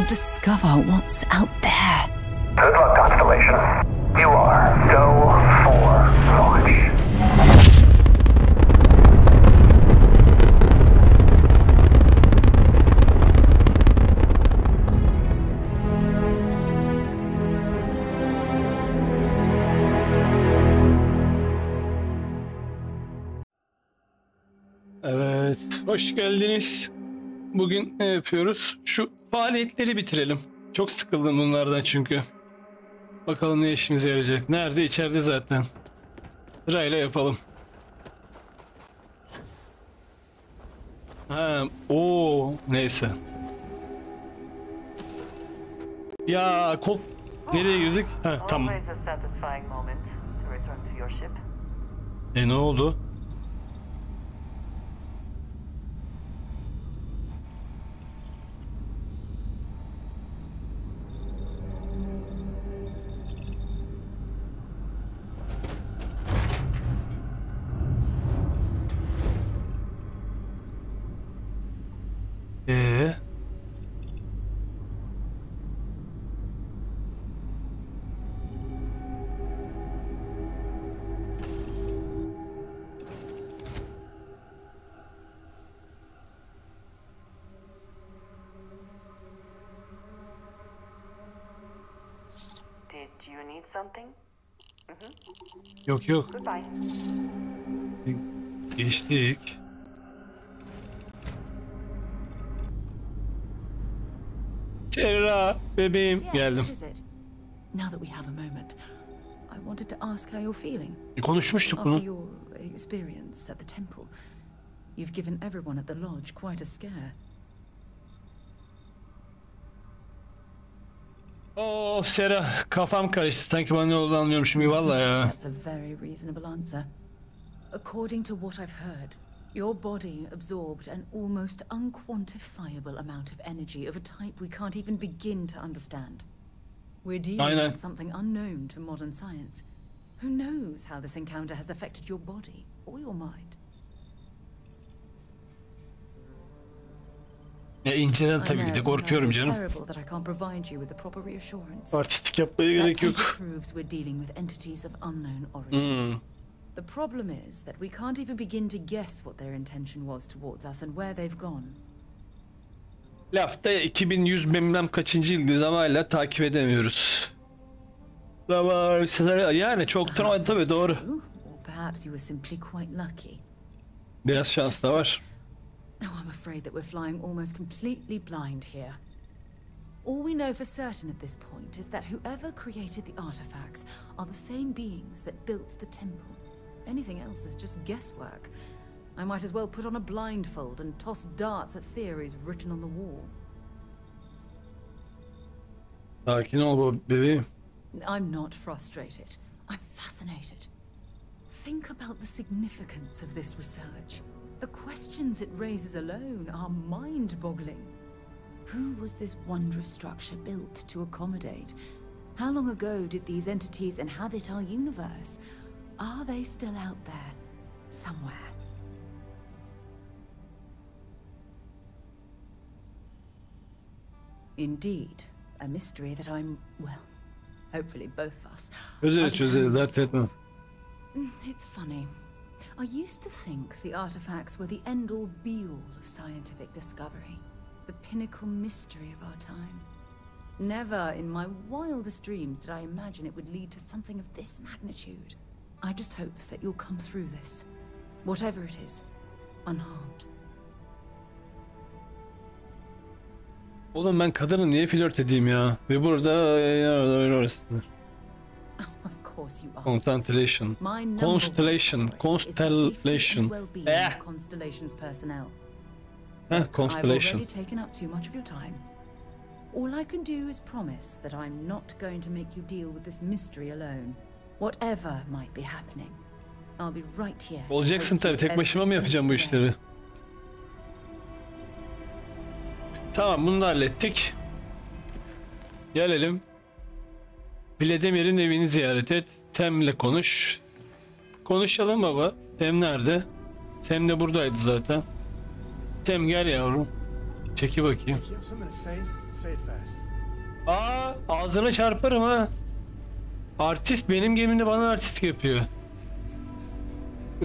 to discover what's out there. Good luck, Constellation. You are go for launch. Evet, hoş geldiniz. Bugün ne yapıyoruz? Şu faaliyetleri bitirelim. Çok sıkıldım bunlardan çünkü. Bakalım ne işimize yarayacak. Nerede? İçeride zaten. Sırayla yapalım. Ha, neyse. Ya nereye girdik? Ha, tamam. Ne oldu? Do you need something? Yok. Goodbye. Geçtik. Terra, bebeğim, geldim. Now that we have a moment, I wanted to ask how you're feeling. Konuşmuştuk bunu. After your experience at the temple, you've given everyone at the lodge quite a scare. Oh Sera, kafam karıştı. Sanki bana ne olduğunu anlıyormuşum gibi vallahi ya. That's a very reasonable answer. According to what I've heard, your body absorbed an almost unquantifiable amount of energy of a type we can't even begin to understand. We're dealing with something unknown to modern science. Who knows how this encounter has affected your body or your mind? Ya inceden tabii ki de korkuyorum canım. Artistik yapmaya gerek yok. The problem is that we can't even begin to guess what their intention was towards us and where they've gone. Lafta 2100 bilmem kaçıncı yıldız ama hala takip edemiyoruz. Yani çok tabii doğru. Biraz şans da var. Oh, I'm afraid that we're flying almost completely blind here. All we know for certain at this point is that whoever created the artifacts are the same beings that built the temple. Anything else is just guesswork. I might as well put on a blindfold and toss darts at theories written on the wall. Sakin ol bebeğim. I'm not frustrated. I'm fascinated. Think about the significance of this research. The questions it raises alone are mind-boggling. Who was this wondrous structure built to accommodate? How long ago did these entities inhabit our universe? Are they still out there, somewhere? Indeed, a mystery that I'm, well, hopefully both of us. Çözeriz, dert etme. It's funny. I used to think the artifacts were the end-all be-all of scientific discovery, the pinnacle mystery of our time. Never in my wildest dreams did I imagine it would lead to something of this magnitude. I just hope that you'll come through this, whatever it is, unharmed. Oğlum ben kadını niye flört edeyim ya? Ve burada orasıdır. Constellation. Constellation. Constellation's personnel. Constellation. I've already taken up too much of your time. All I can do is promise that I'm not going to make you deal with this mystery alone. Whatever might be happening, I'll be right here. Olacaksın tabii. Tek başıma mı yapacağım bu işleri? Tamam, bunu da hallettik. Gelelim. Vladimir'in evini ziyaret et. Sam'le konuş. Konuşalım baba. Sam nerede? Sam de buradaydı zaten. Sam gel yavrum. Çeki bakayım. If you have something to say, say it fast. Aa, ağzına çarparım ha. Artist benim gemimde bana artist yapıyor.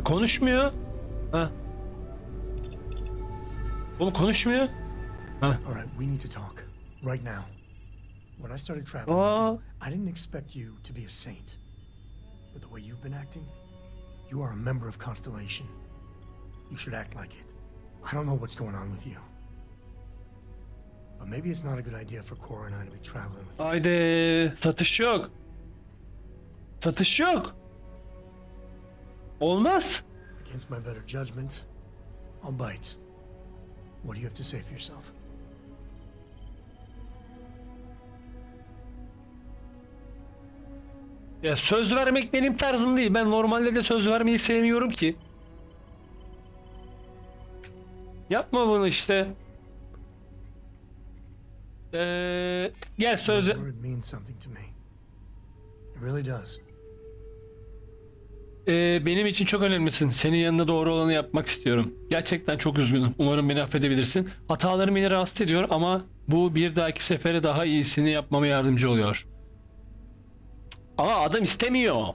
Konuşmuyor. Ha. Oğlum konuşmuyor. Ha. All right, we need to talk right now. When I started traveling, I didn't expect you to be a saint. But the way you've been acting, you are a member of Constellation. You should act like it. I don't know what's going on with you. But maybe it's not a good idea for Cora and I to be traveling with you. Haydi, satış yok. Satış yok. Olmaz. Against my better judgment, I'll bite. What do you have to say for yourself? Ya söz vermek benim tarzım değil. Ben normalde de söz vermeyi sevmiyorum ki. Yapma bunu işte. Gel söz ver. Your word means something to me. It really does. Benim için çok önemlisin. Senin yanında doğru olanı yapmak istiyorum. Gerçekten çok üzgünüm. Umarım beni affedebilirsin. Hatalarım beni rahatsız ediyor ama bu bir dahaki sefere daha iyisini yapmama yardımcı oluyor. Ama adam istemiyor.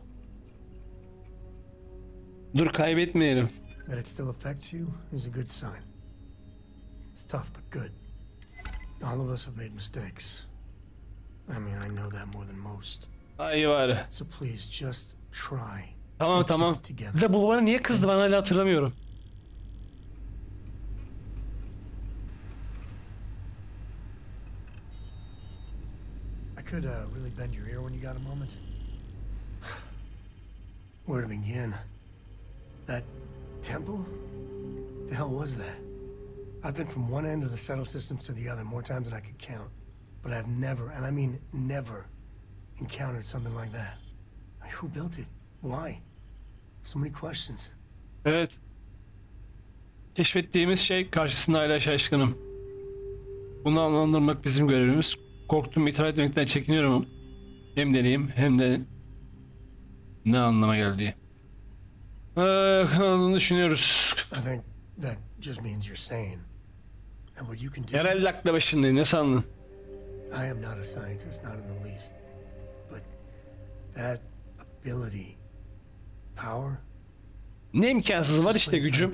Dur kaybetmeyelim. That it still affects you is a good sign. It's tough but good. All of us have made mistakes. I mean, I know that more than most. Ay var. So please just try. Tamam tamam. Bir de bu bana niye kızdı, ben hala hatırlamıyorum. I could really bend your ear when you got a moment. Where to begin? That temple? The hell was that? I've been from one end of the settle systems to the other more times than I could count. But I've never, and I mean never, encountered something like that. Who built it? Why? So many questions. Evet. Keşfettiğimiz şey karşısında hala şaşkınım. Bunu anlandırmak bizim görevimiz. Korktuğum, itaat etmekten çekiniyorum. Hem deneyim hem de ne anlama geldiği. Onu düşünüyoruz. I think that just means you're sane. And what you can do... Herhalde akla başındayım, ne sandın? I am not a scientist, not in the least. But that ability, power... Ne imkansız var işte gücüm.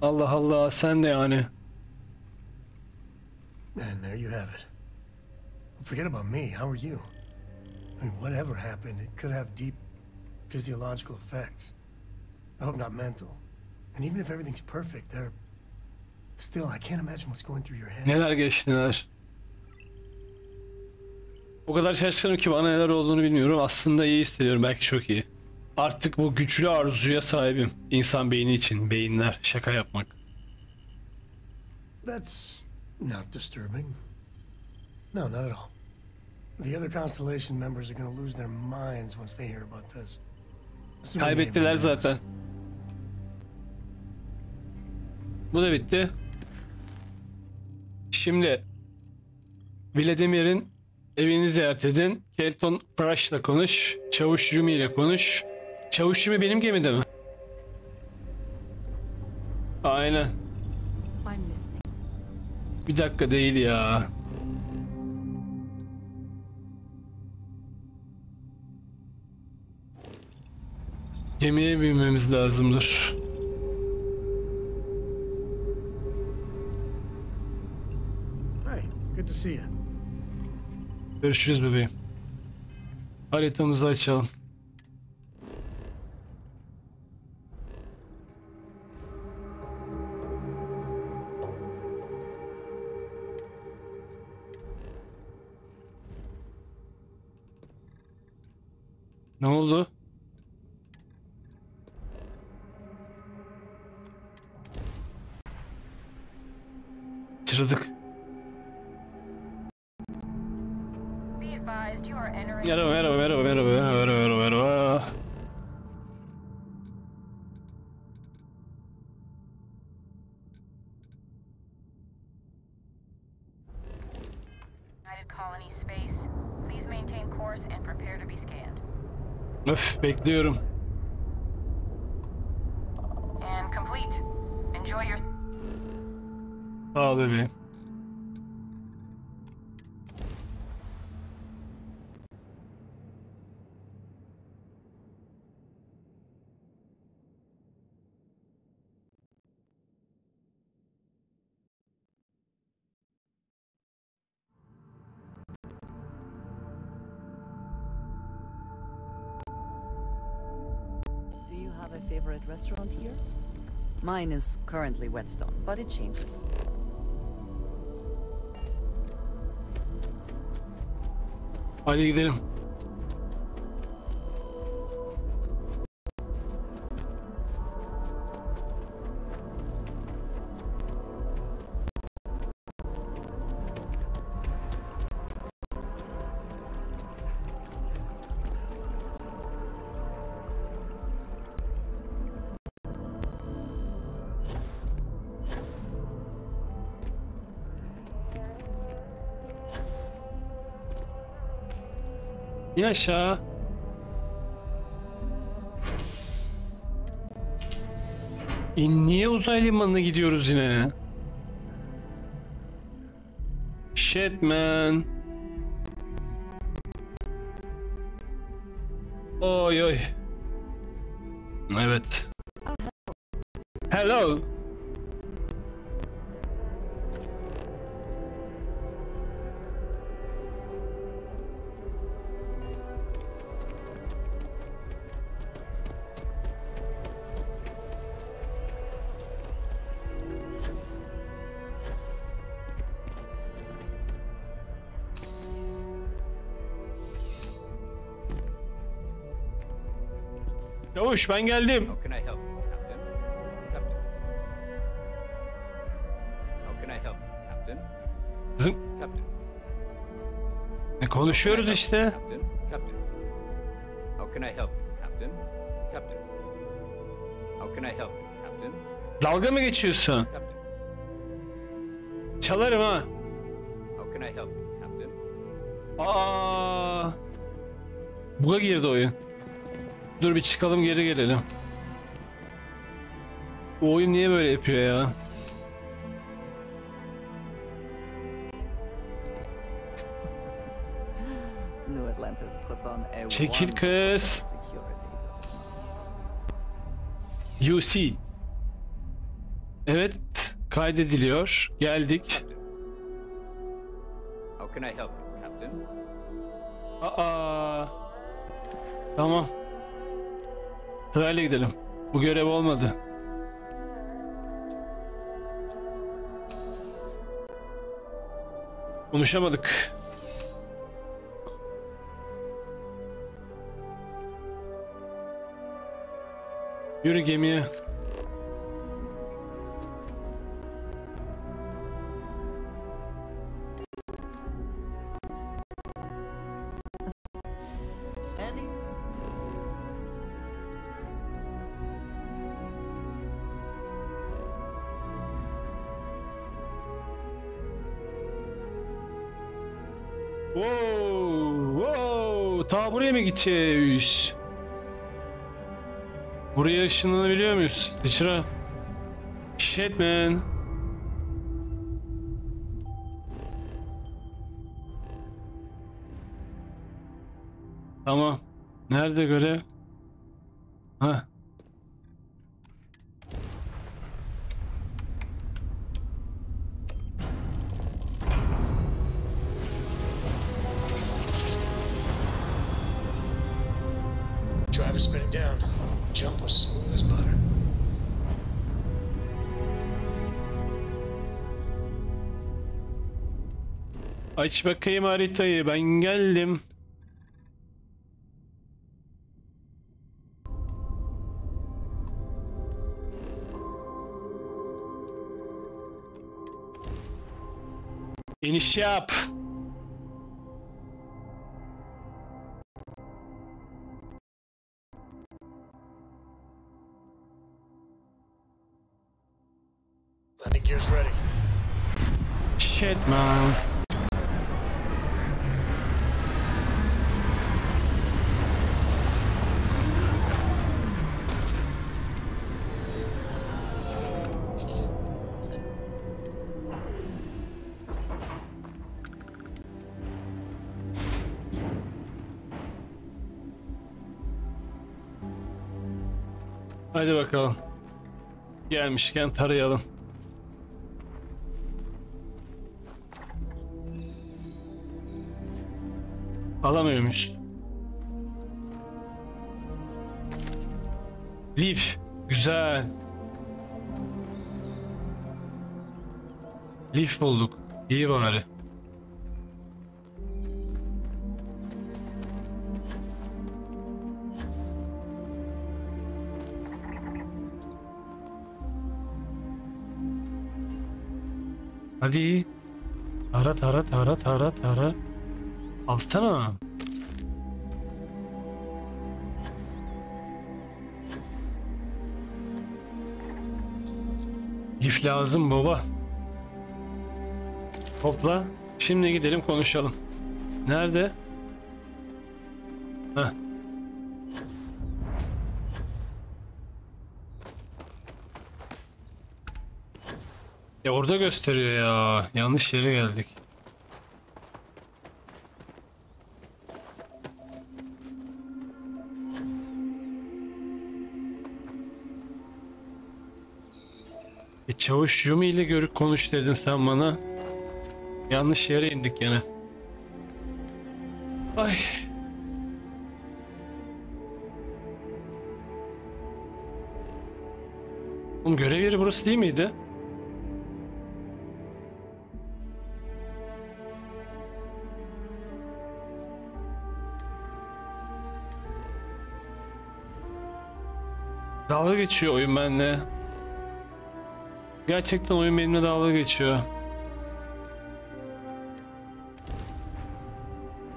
Allah Allah, sen de yani. And there you have it. Forget about me, how are you? I mean, whatever happened, it could have deep physiological effects. I hope not mental. And even if everything's perfect, there... Still, I can't imagine what's going through your head. Neler geçti neler. O kadar şaşkınım ki bana neler olduğunu bilmiyorum. Aslında iyi hissediyorum, belki çok iyi. Artık bu güçlü arzuya sahibim. İnsan beyni için, beyinler, şaka yapmak. That's not disturbing. No, not at all. The other Constellation members are going to lose their minds once they hear about this. Kaybettiler zaten. Bu da bitti. Şimdi Vladimir'in evini ziyaret edin. Kelton Prash'la konuş. Çavuş Yumi ile konuş. Çavuş Yumi benim gemide mi? Aynen. I'm listening. Bir dakika değil ya. Gemiye binmemiz lazımdır. Hey, good to see you. Görüşürüz bebeğim. Haritamızı açalım. Ne oldu? Çırıldık. Merhaba merhaba merhaba merhaba merhaba merhaba merhaba. United Colonies space. Please maintain course and prepare to be scanned. Öf, bekliyorum. And complete. Enjoy your... Sağ ol bebeğim. have a favorite restaurant here? Mine is currently Whetstone, but it changes. Hadi gidelim. Yaşa. Niye uzay limanına gidiyoruz yine? Shit man. Oy oy. Evet. Hello. Çavuş ben geldim. How can I help you, Captain? Captain. How can I help you, Captain? Kızım Captain. ne konuşuyoruz işte. Captain. Captain. How can I help you, Captain? Captain. How can I help you, Captain? Dalga mı geçiyorsun? Captain. Çalarım ha. How can I help you, Captain? Aa. Buga girdi oyun. Dur bir çıkalım geri gelelim. Bu oyun niye böyle yapıyor ya? New Atlantis puts on a Çekil 100% kız. security, does it not? UC. Evet, kaydediliyor. Geldik. Captain. How can I help you, Captain? Aa. Tamam. Sırayla gidelim. Bu görev olmadı. Konuşamadık. Yürü gemiye. Andy? Wow, wow. Ta buraya mı gideceğiz? Buraya ışınlanabiliyor muyuz? Sıçra. Shit man. Tamam. Nerede görev? Ha. Driver spinning down. Jump was smooth as butter. Aç bakayım haritayı. Ben geldim. İniş yap. Landing gear's ready. Shit man. Hadi bakalım. Gelmişken tarayalım. Alamıyormuş. Leaf. Güzel. Leaf bulduk. İyi bari. Hadi. Tara. Alsana. Lif lazım baba. Topla. Şimdi gidelim konuşalım. Nerede? Heh. Ya orada gösteriyor ya. Yanlış yere geldik. Çavuş Yumi ile görüp konuş dedin sen bana. Yanlış yere indik yine. Ay. Oğlum görev yeri burası değil miydi? Dalga geçiyor oyun benimle. Gerçekten oyun benimle dalga geçiyor.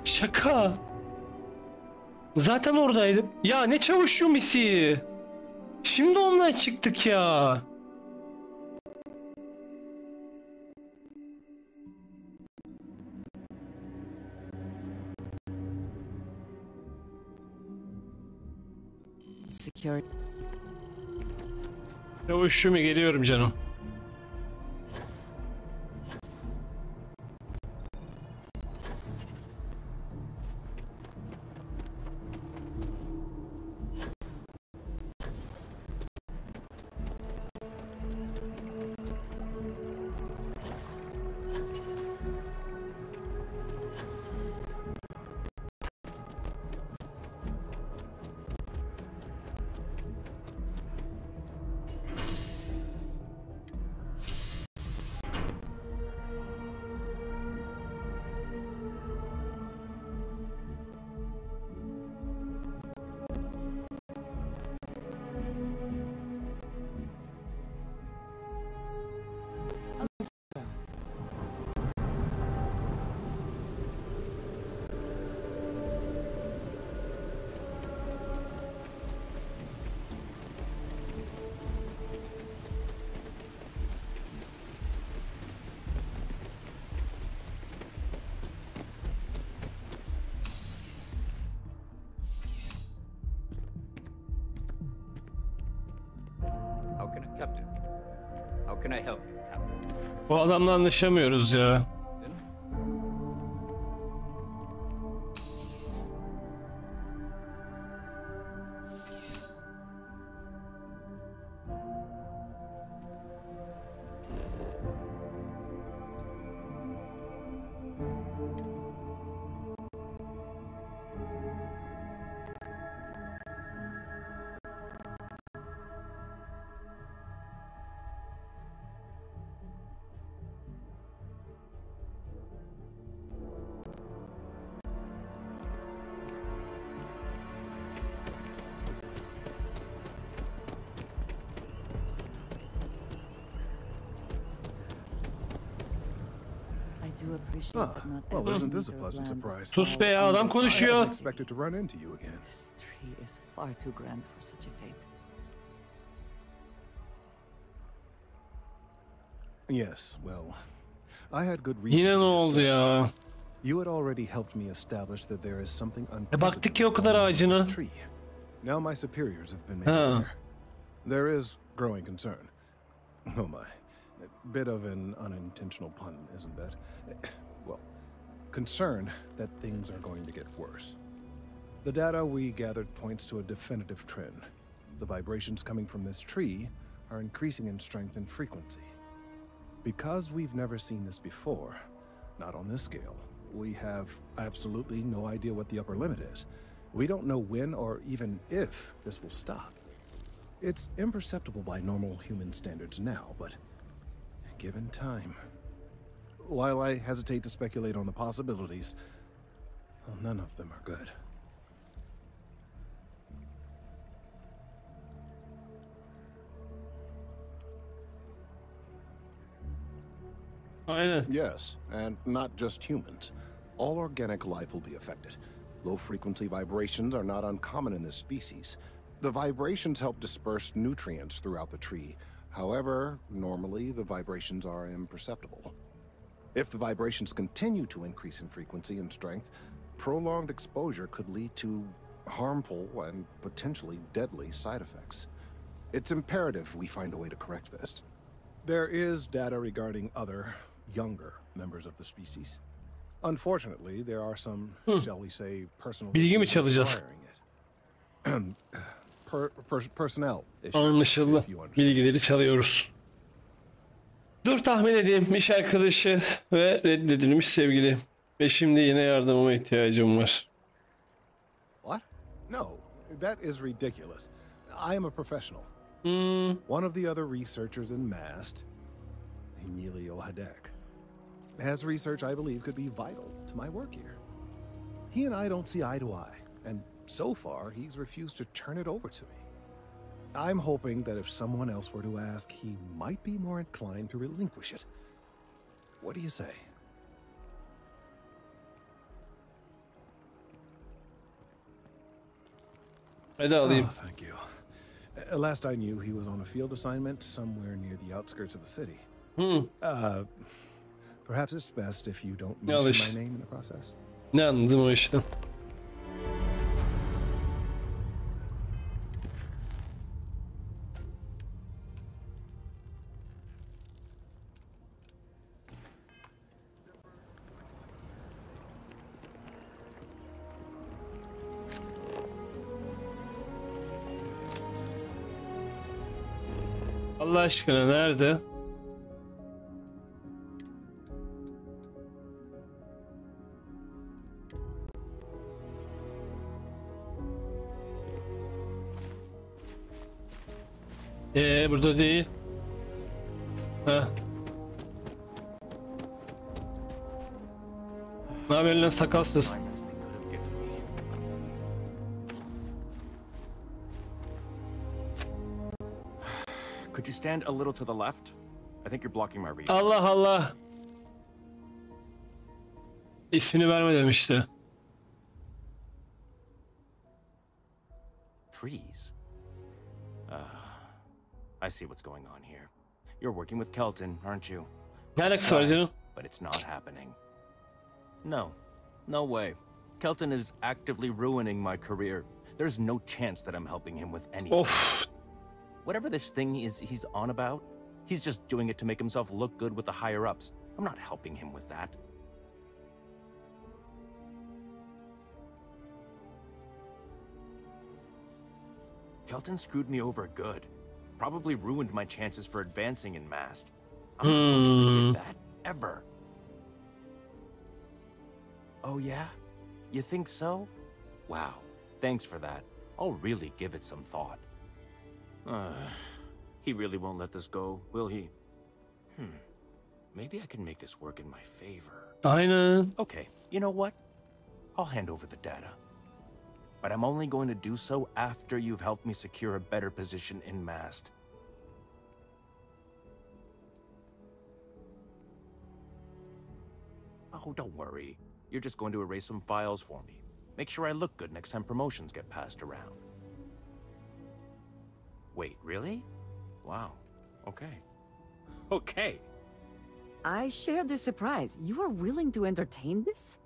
Şaka. Zaten oradaydım. Ya ne çavuş Yumi'si. Şimdi ondan çıktık ya. Security. Çavuş Yumi geliyorum canım. Captain, how can I help you, Captain? Bu adamla anlaşamıyoruz ya. Well, isn't this a pleasant surprise? Sus be ya, adam I konuşuyor. hadn't expected to run into you again. This tree is far too grand for such a fate. Yes, well, I had good reason. Yine to ne be oldu distressed. ya? You had already helped me establish that there is something baktık ki o kadar unprecedented ağacına. about this tree. Now my superiors have been made Ha. aware. There is growing concern. Oh my. A bit of an unintentional pun, isn't that? Well, concern that things are going to get worse. The data we gathered points to a definitive trend. The vibrations coming from this tree are increasing in strength and frequency. Because we've never seen this before, not on this scale, we have absolutely no idea what the upper limit is. We don't know when or even if this will stop. It's imperceptible by normal human standards now, but given time. While I hesitate to speculate on the possibilities, well, none of them are good. Aynen. Yes, and not just humans. All organic life will be affected. Low-frequency vibrations are not uncommon in this species. The vibrations help disperse nutrients throughout the tree. However, normally the vibrations are imperceptible. If the vibrations continue to increase in frequency and strength, prolonged exposure could lead to harmful and potentially deadly side effects. It's imperative we find a way to correct this. There is data regarding other, younger members of the species. Unfortunately, there are some, shall we say, personal Bilgi mi issues çalacağız? requiring it. Personnel issues, Anlaşıldı. if you understand. Bilgileri çalıyoruz. Dur tahmin edeyim. İş arkadaşı ve reddedilmiş sevgili. Ve şimdi yine yardımıma ihtiyacım var. What? No, that is ridiculous. I am a professional. One of the other researchers in MAST, Emilio Hadek, has research I believe could be vital to my work here. He and I don't see eye to eye, and so far he's refused to turn it over to me. I'm hoping that if someone else were to ask, he might be more inclined to relinquish it. What do you say? Hadi alayım. Oh, thank you. Last I knew, he was on a field assignment somewhere near the outskirts of the city. Perhaps it's best if you don't mention my name in the process. Ne anladım o işten? Allah aşkına nerede? Burada değil. Heh. Ne haber lan sakalsız? Could you stand a little to the left? I think you're blocking my reading. Allah Allah. İsmini verme demişti. Trees? I see what's going on here. You're working with Kelton, aren't you? Ne alakası var canım? But it's not happening. No. No way. Kelton is actively ruining my career. There's no chance that I'm helping him with anything. Of. Whatever this thing is he's on about, he's just doing it to make himself look good with the higher-ups. I'm not helping him with that. Kelton screwed me over good. Probably ruined my chances for advancing in MAST. I'm not going to forget that, ever. Oh yeah? You think so? Wow, thanks for that. I'll really give it some thought. He really won't let this go, will he? Maybe I can make this work in my favor. Aynen. Okay, you know what? I'll hand over the data. But I'm only going to do so after you've helped me secure a better position in MAST. Oh, don't worry. You're just going to erase some files for me. Make sure I look good next time promotions get passed around. Wait, really? Wow. Okay. Okay. I share this surprise. You are willing to entertain this?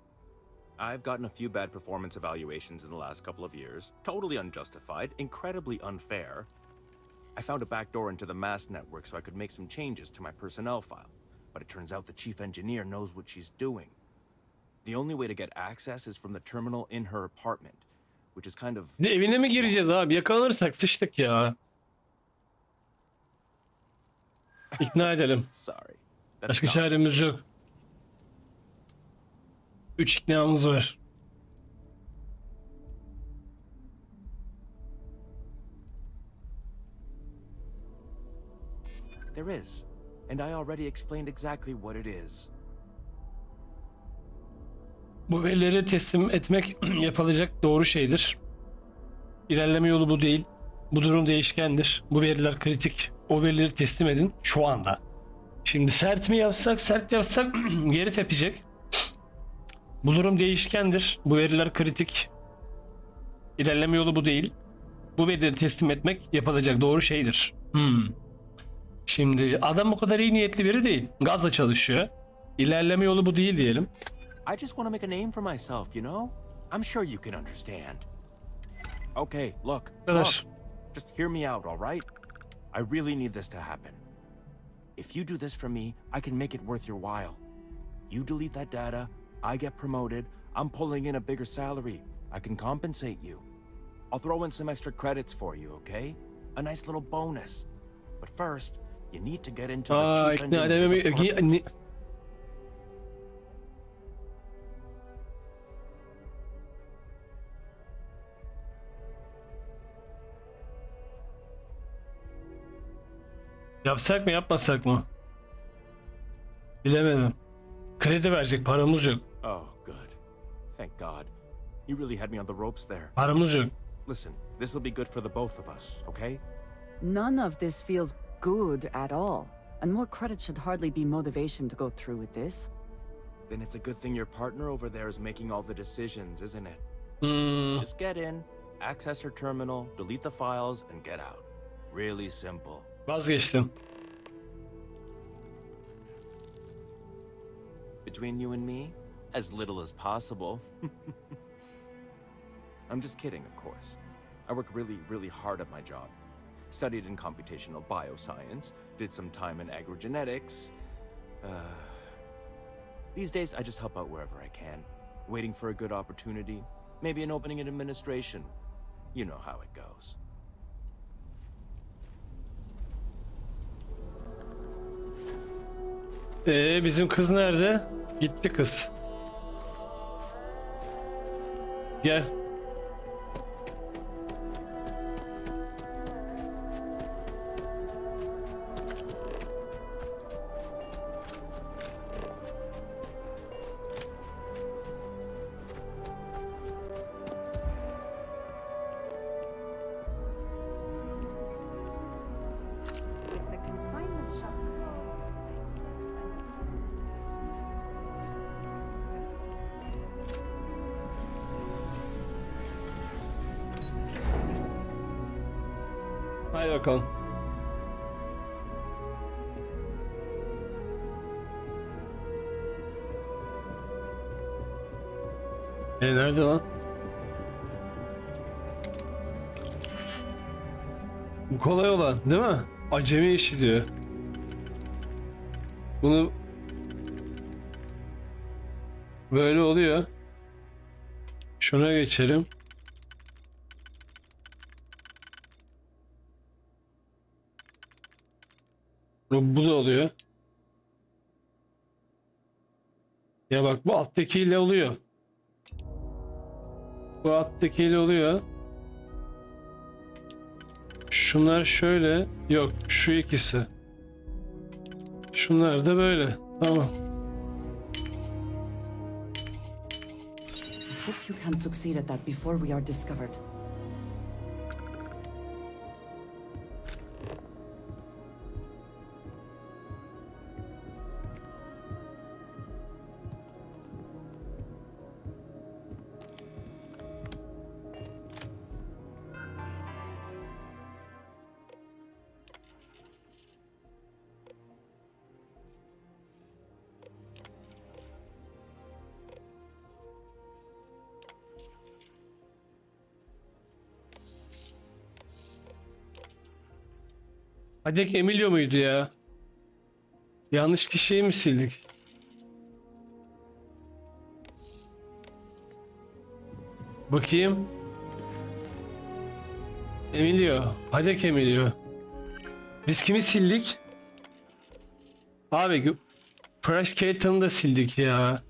I've gotten a few bad performance evaluations in the last couple of years. Totally unjustified, incredibly unfair. I found a backdoor into the MAST network so I could make some changes to my personnel file. But it turns out the chief engineer knows what she's doing. The only way to get access is from the terminal in her apartment, which is kind of... Evine mi gireceğiz abi? Yakalanırsak sıçtık ya. İkna edelim. Sorry. Başka çaremiz yok. 3 iknamız var. There is. And I already explained exactly what it is. Bu verileri teslim etmek yapılacak doğru şeydir. İlerleme yolu bu değil. Bu durum değişkendir. Bu veriler kritik. O verileri teslim edin şu anda. Şimdi sert mi yapsak, sert yapsak geri tepecek. Bu durum değişkendir. Bu veriler kritik. İlerleme yolu bu değil. Bu verileri teslim etmek yapılacak doğru şeydir. Şimdi adam o kadar iyi niyetli biri değil. Gazla çalışıyor. İlerleme yolu bu değil diyelim. I just want to make a name for myself, you know? I'm sure you can understand. Okay, look. Just hear me out, all right? I really need this to happen. If you do this for me, I can make it worth your while. You delete that data, I get promoted, I'm pulling in a bigger salary. I can compensate you. I'll throw in some extra credits for you, okay? A nice little bonus. But first, you need to get into the chief engineer's apartment. Yapsak mı yapmasak mı? Bilemedim. Kredi verecek, paramız yok. Oh, good. Thank God. You really had me on the ropes there. Paramız yok. Listen, this will be good for the both of us, okay? None of this feels good at all. And more credit should hardly be motivation to go through with this. Then it's a good thing your partner over there is making all the decisions, isn't it? Just get in, access her terminal, delete the files, and get out. Really simple. Vazgeçtim. Between you and me, as little as possible. I'm just kidding, of course. I work really, really hard at my job. Studied in computational bioscience, did some time in agrogenetics. These days, I just help out wherever I can, waiting for a good opportunity, maybe an opening in administration. You know how it goes. Bizim kız nerede? Gitti kız. Gel. Haydi bakalım. Nerede lan? Bu kolay olan, değil mi? Acemi işi diyor. Bunu böyle oluyor. Şuna geçelim. Bu da oluyor. Ya bak bu alttakiyle oluyor. Bu alttakiyle oluyor. Şunlar şöyle. Yok şu ikisi. Şunlar da böyle. Tamam. I hope you can succeed at that before we are discovered. Hadek Emilio muydu ya? Yanlış kişiyi mi sildik? Bakayım. Emilio. Hadek Emilio. Biz kimi sildik? Abi Crash Caton'u da sildik ya.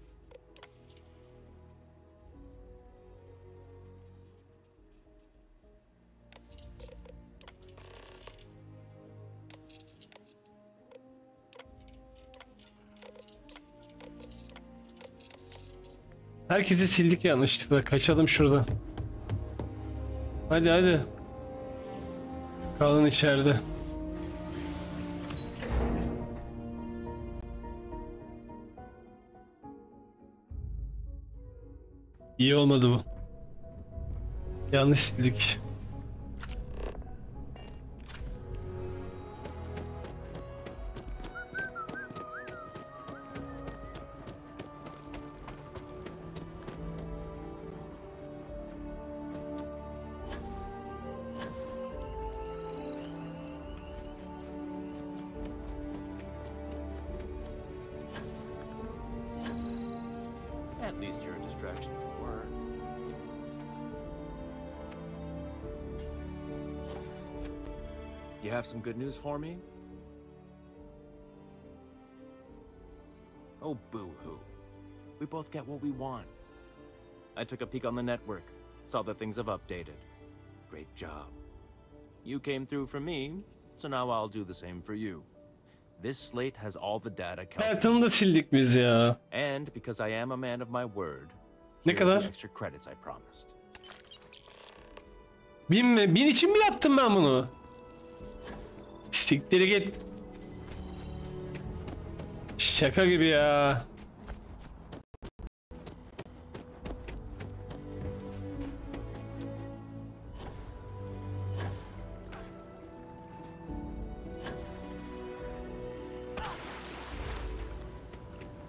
Herkesi sildik yanlışlıkla. Kaçalım şuradan. Hadi hadi. Kalın içeride. İyi olmadı bu. Yanlış sildik. At least you're a distraction from work. You have some good news for me? Oh, boo-hoo. We both get what we want. I took a peek on the network, saw that things have updated. Great job. You came through for me, so now I'll do the same for you. This slate has all the data Hayatını da sildik biz ya. and because I am a man of my word, Ne here are kadar? the extra credits I promised. 1000 mi? 1000 için mi yaptım ben bunu? Siktir git. Şaka gibi ya.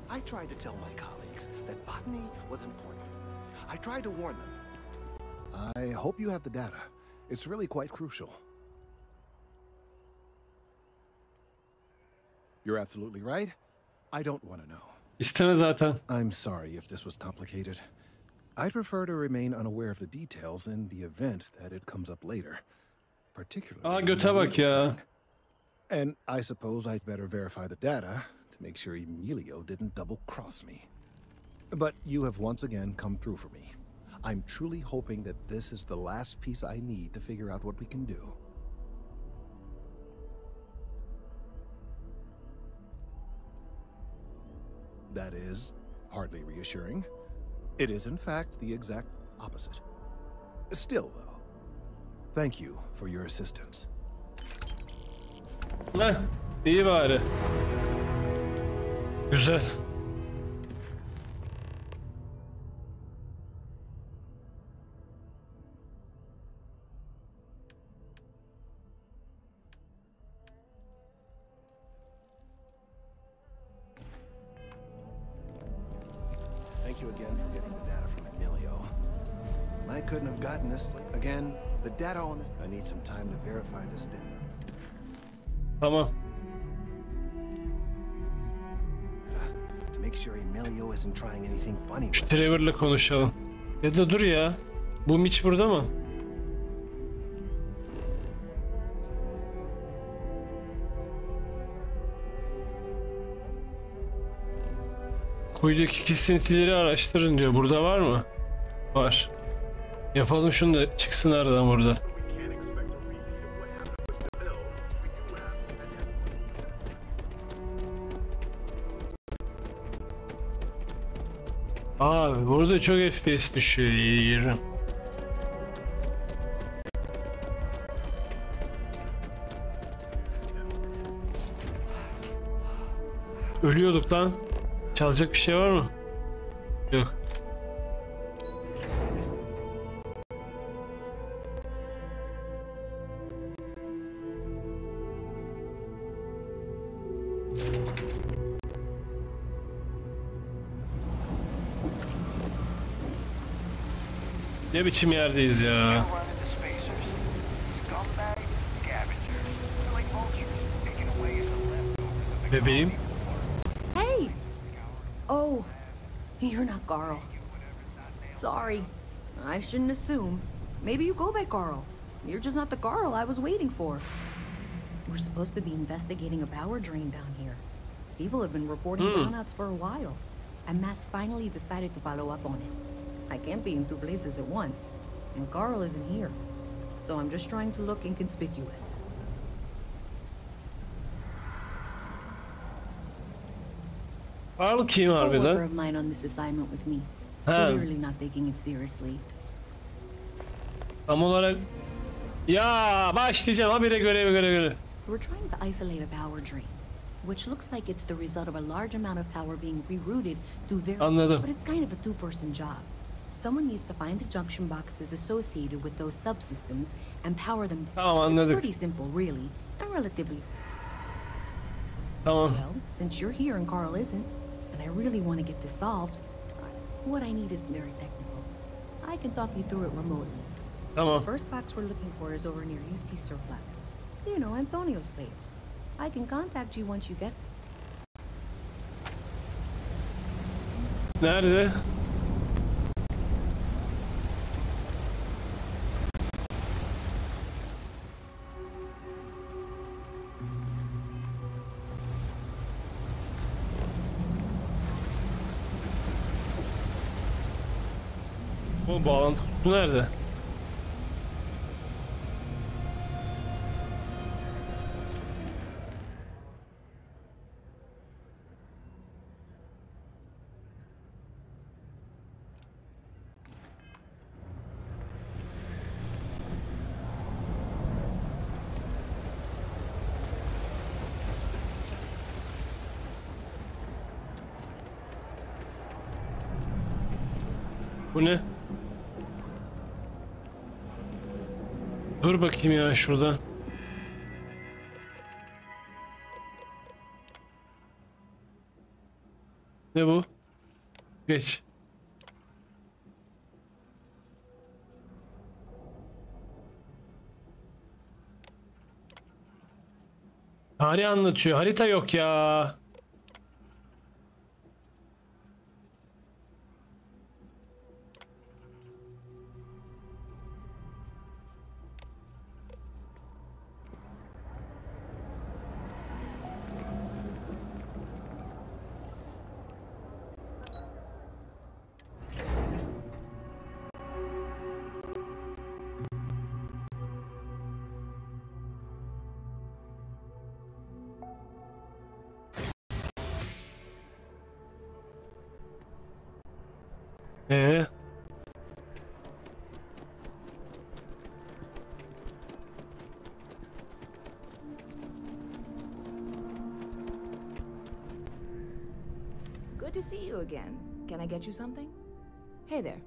I tried to tell my colleagues that botany was important. I tried to warn them. I hope you have the data. It's really quite crucial. You're absolutely right. I don't want to know. İsteme zaten. I'm sorry if this was complicated. I'd prefer to remain unaware of the details in the event that it comes up later. Particularly. Aa göte bak ya. And I suppose I'd better verify the data to make sure Emilio didn't double-cross me. But you have once again come through for me. I'm truly hoping that this is the last piece I need to figure out what we can do. That is hardly reassuring. It is, in fact, the exact opposite. Still, though, thank you for your assistance. Heh, iyi bari. Güzel. Thank you again for getting the data from Emilio. I couldn't have gotten this. Again, the data on this. I need some time to verify this data. Tamam. To make sure Emilio isn't trying anything funny Şu with us. Trevor'la konuşalım. Ya da dur ya. Bu Mitch burada mı? Kuyudaki kesintileri araştırın diyor. Burada var mı? Var. Yapalım şunu da çıksın aradan burada. Abi burada çok FPS düşüyor. Yerim. Ölüyorduk lan. Çalacak bir şey var mı? Yok. Ne biçim yerdeyiz ya? Bebeğim. Hey! Oh, you're not Carl. Sorry. I shouldn't assume. Maybe you go by Carl. You're just not the Carl I was waiting for. We're supposed to be investigating a power drain down here. People have been reporting brownouts for a while, and Mass finally decided to follow up on it. I can't be in two places at once, and Carl isn't here. So I'm just trying to look inconspicuous. Carl kim A worker harbiden? of mine on this assignment with me. Ha. Clearly not taking it seriously. Tam olarak ya başlayacağım habire göre. We're trying to isolate a power drain, which looks like it's the result of a large amount of power being rerouted through there. Anladım. But it's kind of a two-person job. Someone needs to find the junction boxes associated with those subsystems and power them. Tamam, anladık. It's pretty simple, really, and relatively. Tamam. Well, since you're here and Carl isn't, and I really want to get this solved, what I need is very technical. I can talk you through it remotely. Tamam. The first box we're looking for is over near UC Surplus. You know, Antonio's place. I can contact you once you get. Nerede? Bu bağlantı kutusu nerede? Bu ne? Dur bakayım ya şurada. Ne bu? Geç. Tarih anlatıyor. Harita yok ya. Ee? Good to see you again. Can I get you something? Hey there.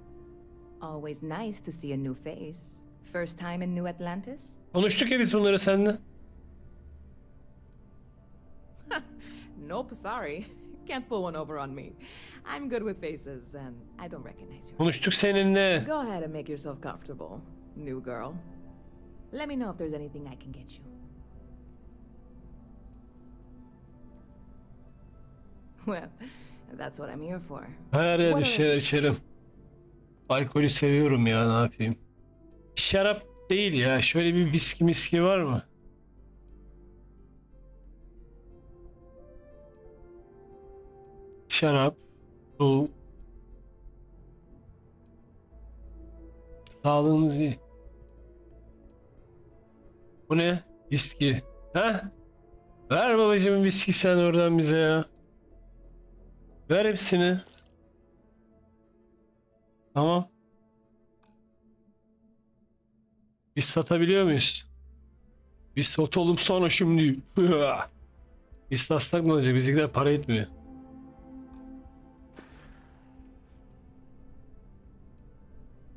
Always nice to see a new face. First time in New Atlantis? Konuştuk ya biz bunları seninle. Nope, sorry. Can't pull one over on me. I'm good with faces and I don't recognize you. Konuştuk seninle. Go ahead and make yourself comfortable, new girl. Let me know if there's anything I can get you. Well, that's what I'm here for. Her yerde şeyler içerim. Alkolü seviyorum ya, ne yapayım. Şarap değil ya. Şöyle bir viski var mı? Şarap, su. Sağlığımız iyi. Bu ne? Viski. Ha? Ver babacığım viski sen oradan bize ya. Ver hepsini. Tamam. Biz satabiliyor muyuz? Biz satalım sonra şimdi. Biz satsak ne olacak? Bizimkiler para etmiyor.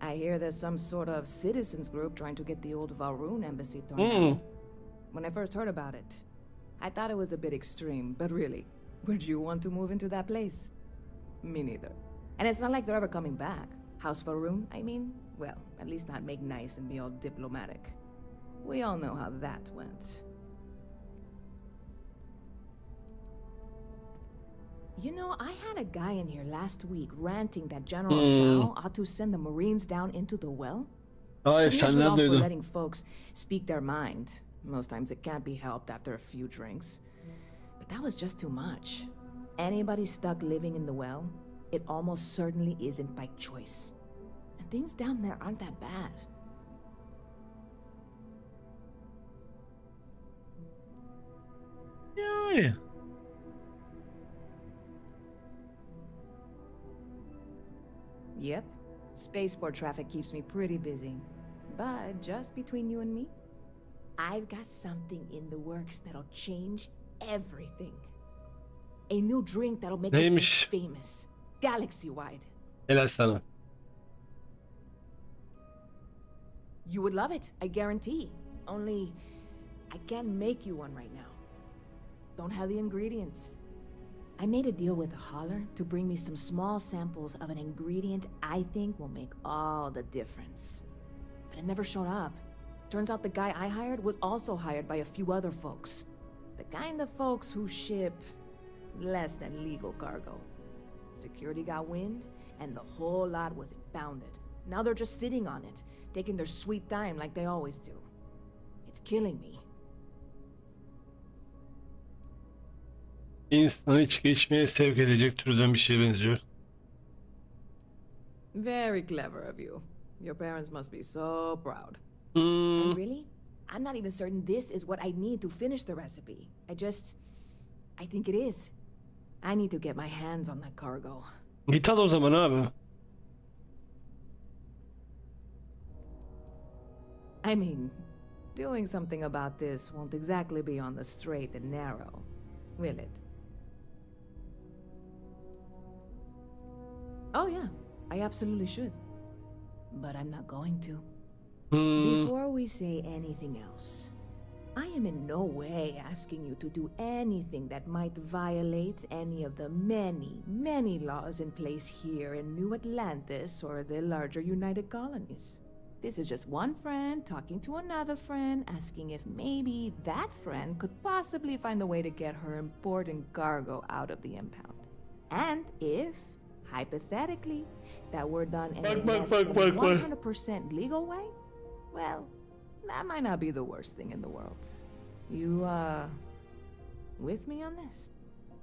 I hear there's some sort of citizens group trying to get the old Varun embassy torn down. When I first heard about it, I thought it was a bit extreme, but really, would you want to move into that place? Me neither. And it's not like they're ever coming back. House Varun, I mean? Well, at least not make nice and be all diplomatic. We all know how that went. You know, I had a guy in here last week ranting that General Shao ought to send the Marines down into the well. Hayır, senden for duydum. letting folks speak their mind. Most times it can't be helped after a few drinks. But that was just too much. Anybody stuck living in the well, it almost certainly isn't by choice. And things down there aren't that bad. Yani. Yep. Spaceport traffic keeps me pretty busy. But just between you and me, I've got something in the works that'll change everything. A new drink that'll make this place famous. Galaxy-wide. Helal sana. You would love it, I guarantee. Only, I can't make you one right now. Don't have the ingredients. I made a deal with the hauler to bring me some small samples of an ingredient I think will make all the difference. But it never showed up. Turns out the guy I hired was also hired by a few other folks. The kind of folks who ship less than legal cargo. Security got wind, and the whole lot was impounded. Now they're just sitting on it, taking their sweet time like they always do. It's killing me. İnsanı içki içmeye sevk edecek türden bir şeye benziyor. Very clever of you. Your parents must be so proud. And really, I'm not even certain this is what I need to finish the recipe. I think it is. I need to get my hands on that cargo. Git al o zaman abi. I mean, doing something about this won't exactly be on the straight and narrow, will it? Oh yeah, I absolutely should. But I'm not going to. Before we say anything else, I am in no way asking you to do anything that might violate any of the many, many laws in place here in New Atlantis or the larger United Colonies. This is just one friend talking to another friend, asking if maybe that friend could possibly find a way to get her important cargo out of the impound. And if, hypothetically, that were done in a less than 100% legal way, well, that might not be the worst thing in the world. You, with me on this?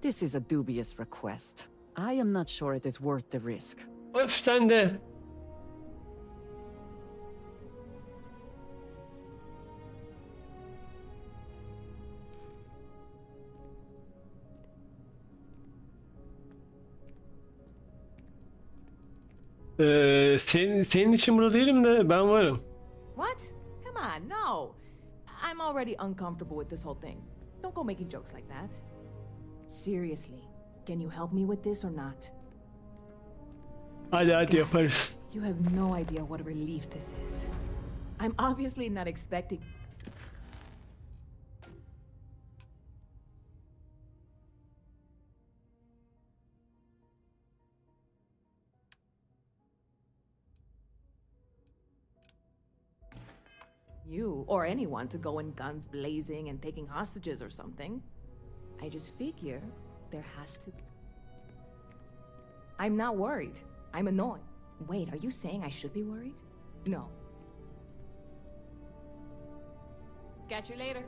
This is a dubious request. I am not sure it is worth the risk. Öf sen de. Senin için burada değilim de ben varım. What? Come on, no. I'm already uncomfortable with this whole thing. Don't go making jokes like that. Seriously, can you help me with this or not? Hadi yaparız. You have no idea what a relief this is. I'm obviously not expecting... you or anyone to go in guns blazing and taking hostages or something. I just figure there has to be. I'm not worried. I'm annoyed. Wait, are you saying I should be worried? No. Catch you later.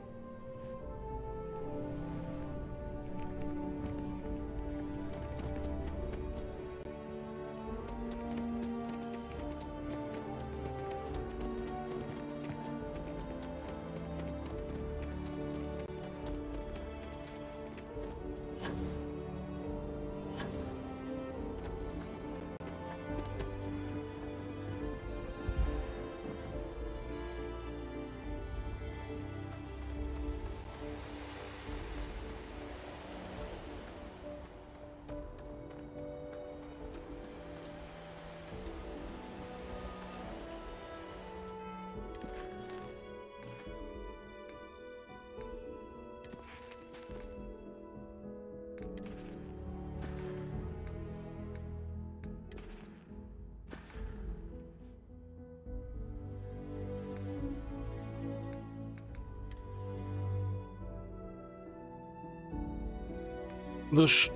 Dur.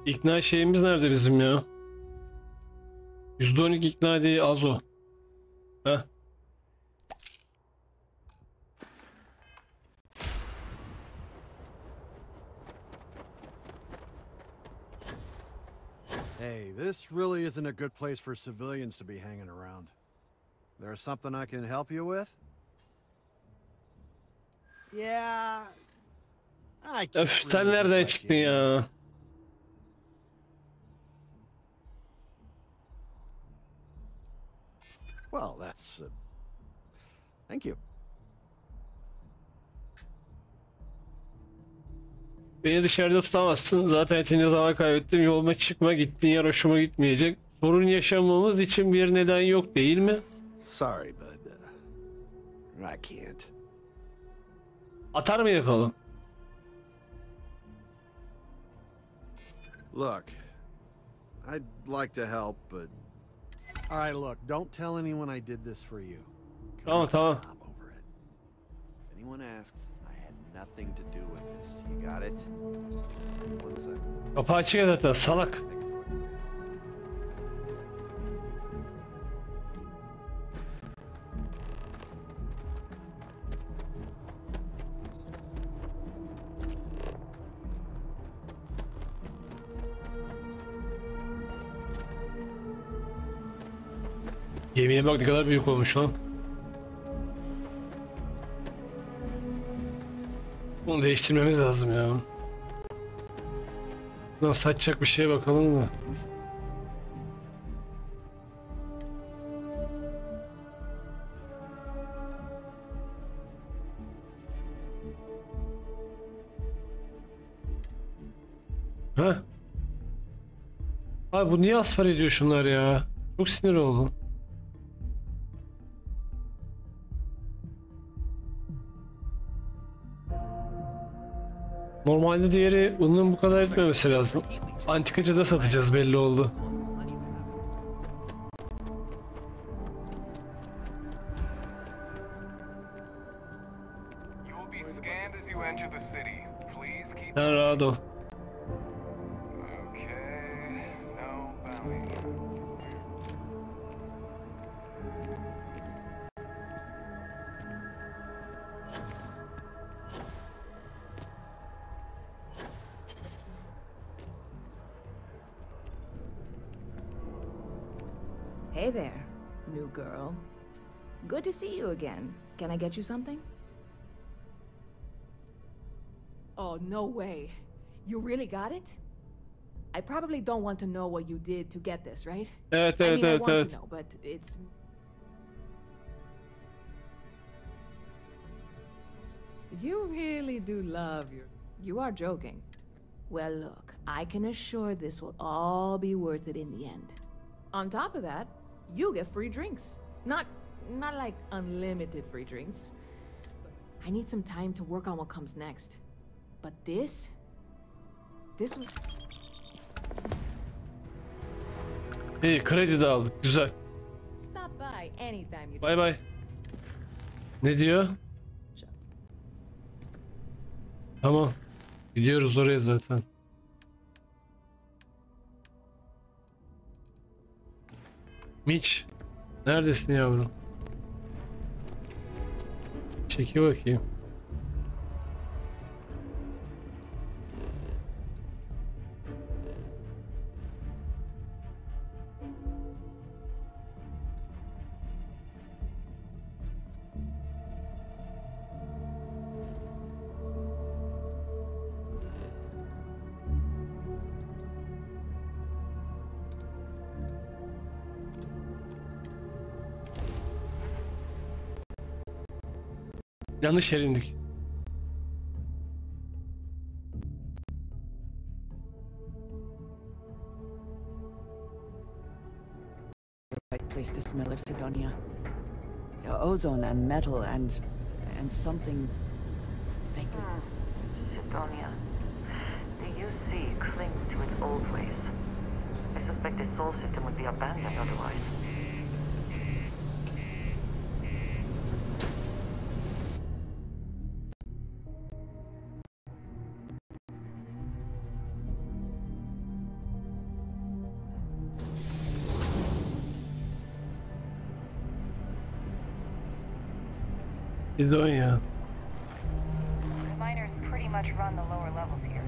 İkna şeyimiz nerede bizim ya? %12 ikna değil az o. Heh. Hey, this really isn't a good place for civilians to be hanging around. There's something I can help you with? Yeah. I can't Öf, sen really nereden just çıktın let you in. ya? Well, that's thank you. Beni dışarıda tutamazsın. Zaten yeterince zaman kaybettim. Yoluma çıkma, gittiğin yer hoşuma gitmeyecek. Sorun yaşamamız için bir neden yok değil mi? Sorry, but I can't. Atar mı yakalım? Look, I'd like to help, but all right, look, don't tell anyone I did this for you. Tamam tamam. Over it. If anyone asks, I had nothing to do with this. You got it? One second. Kapı açık zaten salak. Gemiye bak ne kadar büyük olmuş lan. Bunu değiştirmemiz lazım ya. Buradan saçacak bir şeye bakalım mı? Heh. Abi bu niye asfar ediyor şunlar ya? Çok sinir oldum. Normalde diğeri bunun bu kadar etmemesi lazım. Antikacıda satacağız belli oldu. Sen rahat ol. Hey there, new girl. Good to see you again. Can I get you something? Oh, no way. You really got it? I probably don't want to know what you did to get this, right? Evet, I evet, mean, I evet, want evet. to know, but it's... You really do love your... You are joking. Well, look, I can assure this will all be worth it in the end. On top of that, you get free drinks. Not like unlimited free drinks. I need some time to work on what comes next. But this was... İyi, kredi de aldık. Güzel. Stop by anytime you... Bay bay. Ne diyor? Tamam. Gidiyoruz oraya zaten. Mitch. Neredesin yavrum? Çeki bakayım. Yanlış yere indik. Right place to smell of Sidonia. Ozone and metal and something. Sidonia. The UC clings to its old ways. I suspect the soul system would be abandoned otherwise. Sidonia. The miners pretty much run the lower levels here.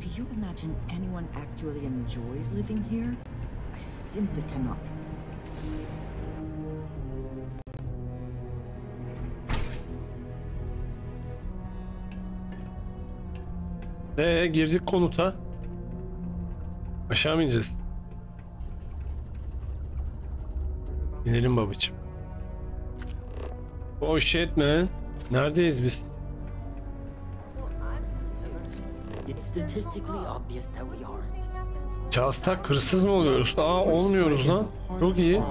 Do you imagine anyone actually enjoys living here? I simply cannot. Girdik konuta. Aşağı mı ineceğiz? İnelim babacığım. Oh shit man. Neredeyiz biz? Çağıstak hırsız mı oluyoruz? Olmuyoruz lan. Çok iyi.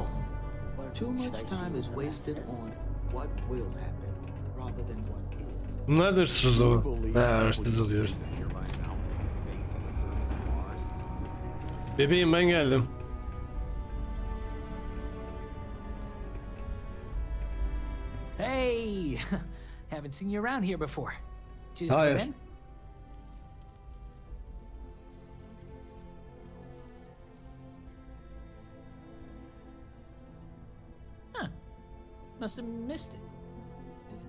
Bunlar da hırsız o. Hırsız oluyoruz. Bebeğim ben geldim. Hey, haven't seen you around here before. Just Hayır. in? Huh. Must have missed it.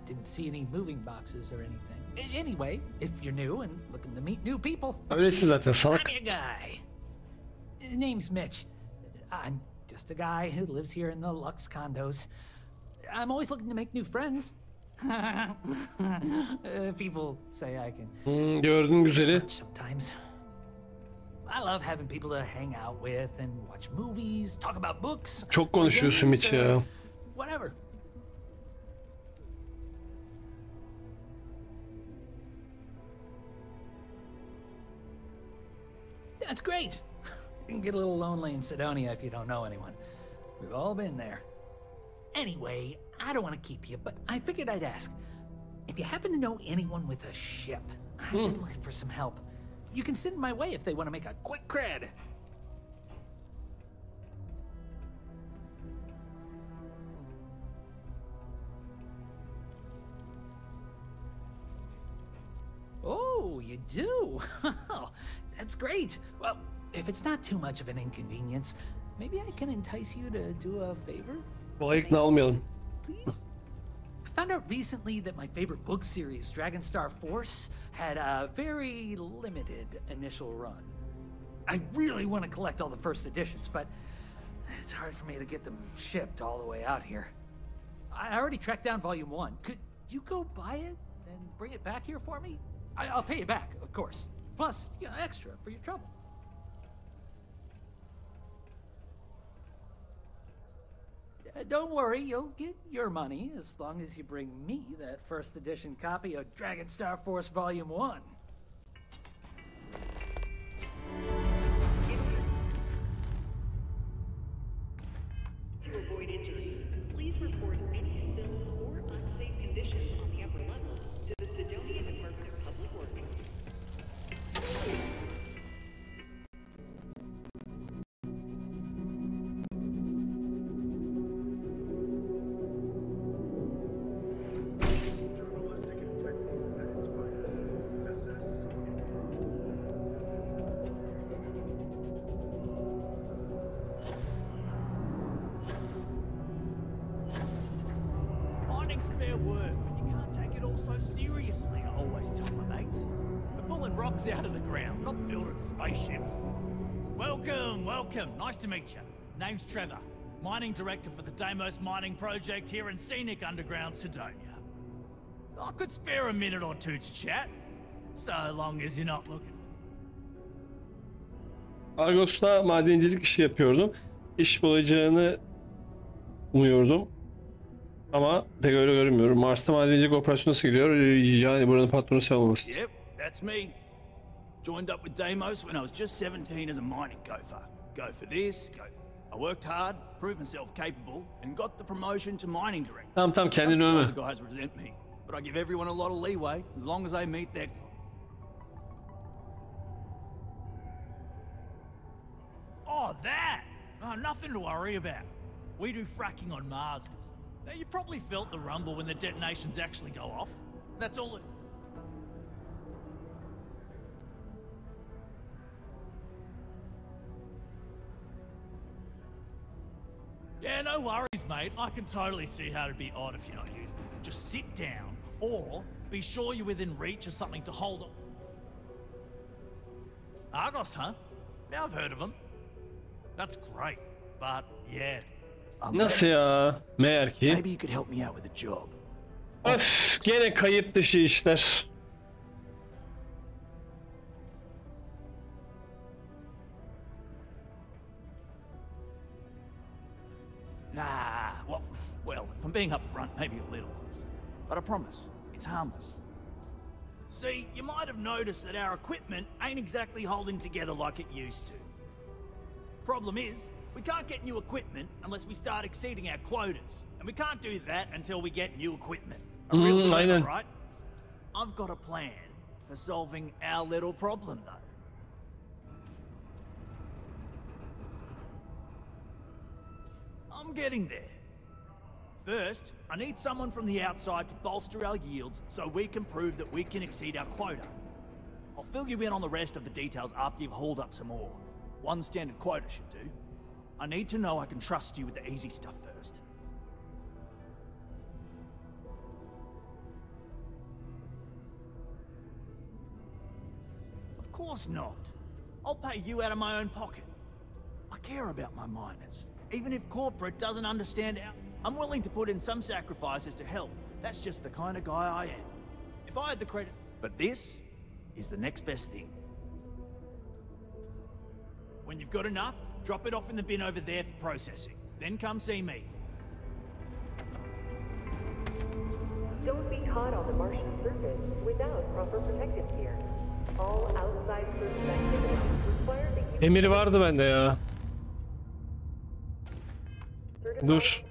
Didn't see any moving boxes or anything. Anyway, if you're new and looking to meet new people, Öylesin zaten salak. I'm your guy. Name's Mitch. I'm just a guy who lives here in the Lux condos. I'm always looking to make new friends. People say I can. Gördüğün güzeli. Sometimes. I love having people to hang out with and watch movies, talk about books. Çok konuşuyorsun Mitch ya. Whatever. That's great. You can get a little lonely in Sidonia if you don't know anyone. We've all been there. Anyway, I don't want to keep you, but I figured I'd ask. If you happen to know anyone with a ship, I've been looking for some help. You can send my way if they want to make a quick cred. Oh, you do? That's great. Well, if it's not too much of an inconvenience, maybe I can entice you to do a favor? Kolay ikna olmayalım. Please? I found out recently that my favorite book series, Dragonstar Force, had a very limited initial run. I really want to collect all the first editions, but it's hard for me to get them shipped all the way out here. I already tracked down Volume 1. Could you go buy it and bring it back here for me? I'll pay you back, of course. Plus, you know, extra for your trouble. Don't worry, you'll get your money as long as you bring me that first edition copy of Dragonstar Force Volume 1. To avoid injury, please report any spills or unsafe conditions on the upper level to the Sidonia Department of Public Works. Mining's fair work, but you can't take it all so seriously, I always tell my mates. We're pulling rocks out of the ground, not building spaceships. Welcome, welcome. Nice to meet you. Name's Trevor, mining director for the Deimos mining project here in scenic underground Sidonia. I could spare a minute or two to chat, so long as you're not looking. Argos'ta madencilik işi yapıyordum. İş bulacağını umuyordum. Ama pek öyle görünmüyorum. Mars'ta madencilik operasyonu nasıl gidiyor? Yani buranın patronu sen olmasın. Yep, that's me. Joined up with Deimos when I was just 17 as a mining gopher. Go for this, go. I worked hard, proved myself capable, and got the promotion to mining director. Tamam kendini övme. The guys resent me, but I give everyone a lot of leeway as long as they meet their goal. Oh, that! Oh, nothing to worry about. We do fracking on Mars. Now, you probably felt the rumble when the detonations actually go off. That's all it... Yeah, no worries, mate. I can totally see how it'd be odd if you're not using it. Just sit down, or be sure you're within reach of something to hold on. Argos, huh? Yeah, I've heard of them. That's great, but yeah. Nasıl ya? Meğer ki. Maybe you could help me out with a job. Öf, gene kayıt dışı işler. I'm being upfront, maybe a little. But I promise, it's harmless. See, you might have noticed that our equipment ain't exactly holding together like it used to. Problem is, we can't get new equipment unless we start exceeding our quotas. And we can't do that until we get new equipment. A real dilemma, right? I've got a plan for solving our little problem, though. I'm getting there. First, I need someone from the outside to bolster our yields so we can prove that we can exceed our quota. I'll fill you in on the rest of the details after you've hauled up some ore. One standard quota should do. I need to know I can trust you with the easy stuff first. Of course not. I'll pay you out of my own pocket. I care about my miners. Even if corporate doesn't understand our... I'm willing to put in some sacrifices to help. That's just the kind of guy I am. If I had the credit... But this is the next best thing. When you've got enough, drop it off in the bin over there for processing. Then come see me. Don't be caught on the Martian surface without proper protective gear. All outside surface activities require the use... Emir vardı bende ya. Dur.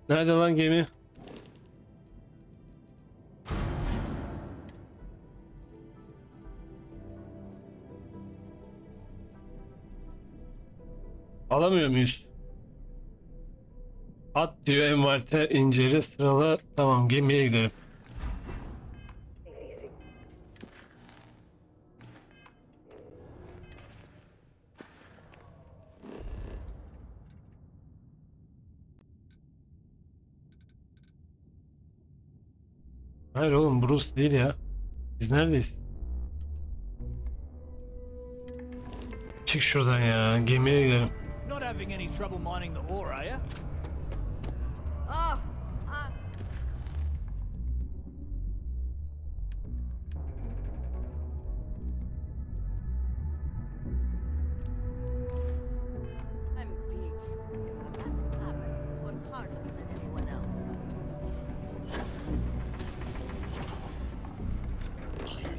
Nerede lan gemi? Alamıyor muyuz? At diyor, envanter incele, sırala. Tamam, gemiye gidelim. Hayır oğlum, Bruce değil ya. Biz neredeyiz? Çık şuradan ya, gemiye gidelim. Not having any trouble mining the ore, are you? I'm beat. But that's what happens when you work harder than anyone else.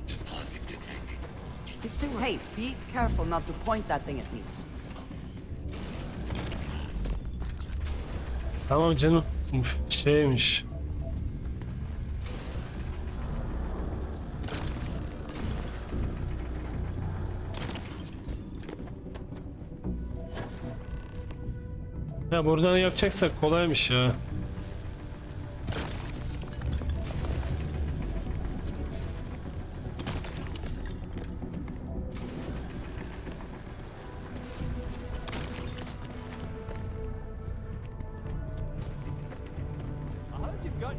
Deposit detected. Hey, be careful not to point that thing at me. Tamam canım. Şeymiş. Ya buradan yapacaksak kolaymış ya.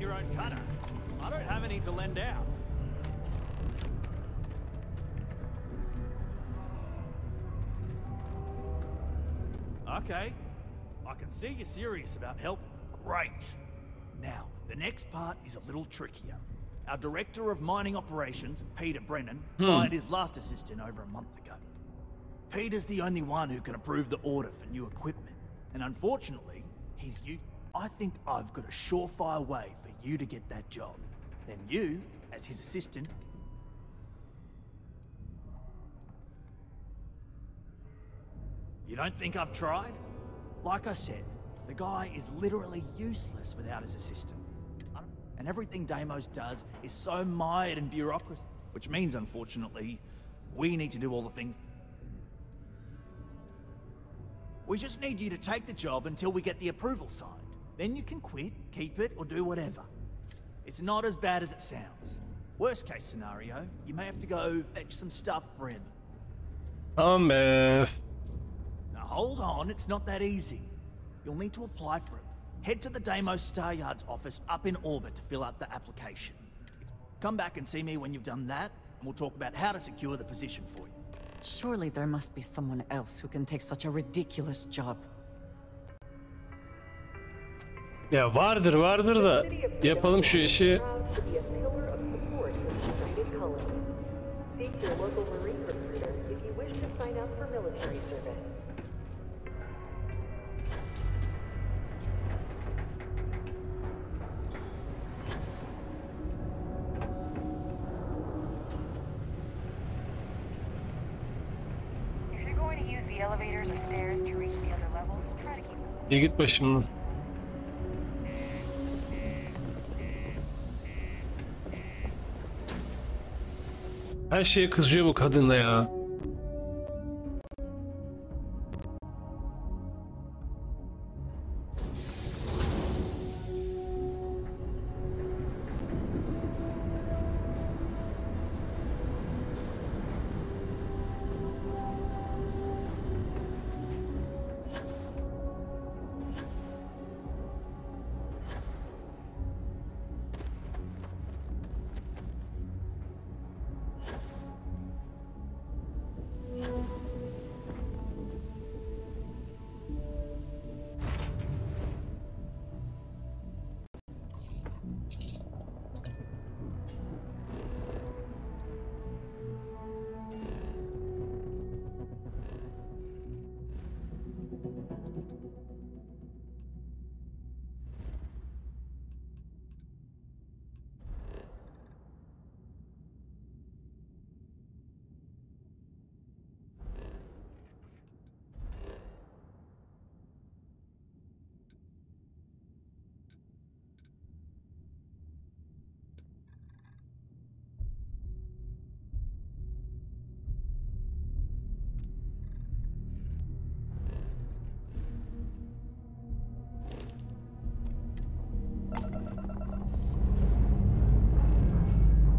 Your own cutter. I don't have any to lend out. Okay. I can see you're serious about helping. Great. Now, the next part is a little trickier. Our director of mining operations, Peter Brennan, fired his last assistant over a month ago. Peter's the only one who can approve the order for new equipment. And unfortunately, he's you. I think I've got a surefire way for you to get that job. Then you, as his assistant... You don't think I've tried? Like I said, the guy is literally useless without his assistant. And everything Deimos does is so mired in bureaucracy. Which means, unfortunately, we need to do all the things. We just need you to take the job until we get the approval signed. Then you can quit, keep it, or do whatever. It's not as bad as it sounds. Worst case scenario, you may have to go fetch some stuff for him. Now hold on, it's not that easy. You'll need to apply for it. Head to the Deimos Star Yard's office up in orbit to fill out the application. Come back and see me when you've done that, and we'll talk about how to secure the position for you. Surely there must be someone else who can take such a ridiculous job. Ya vardır da yapalım şu işi. elevators or stairs to reach the other levels, try to keep İyi git başımdan. Her şeye kızıyor bu kadın da ya.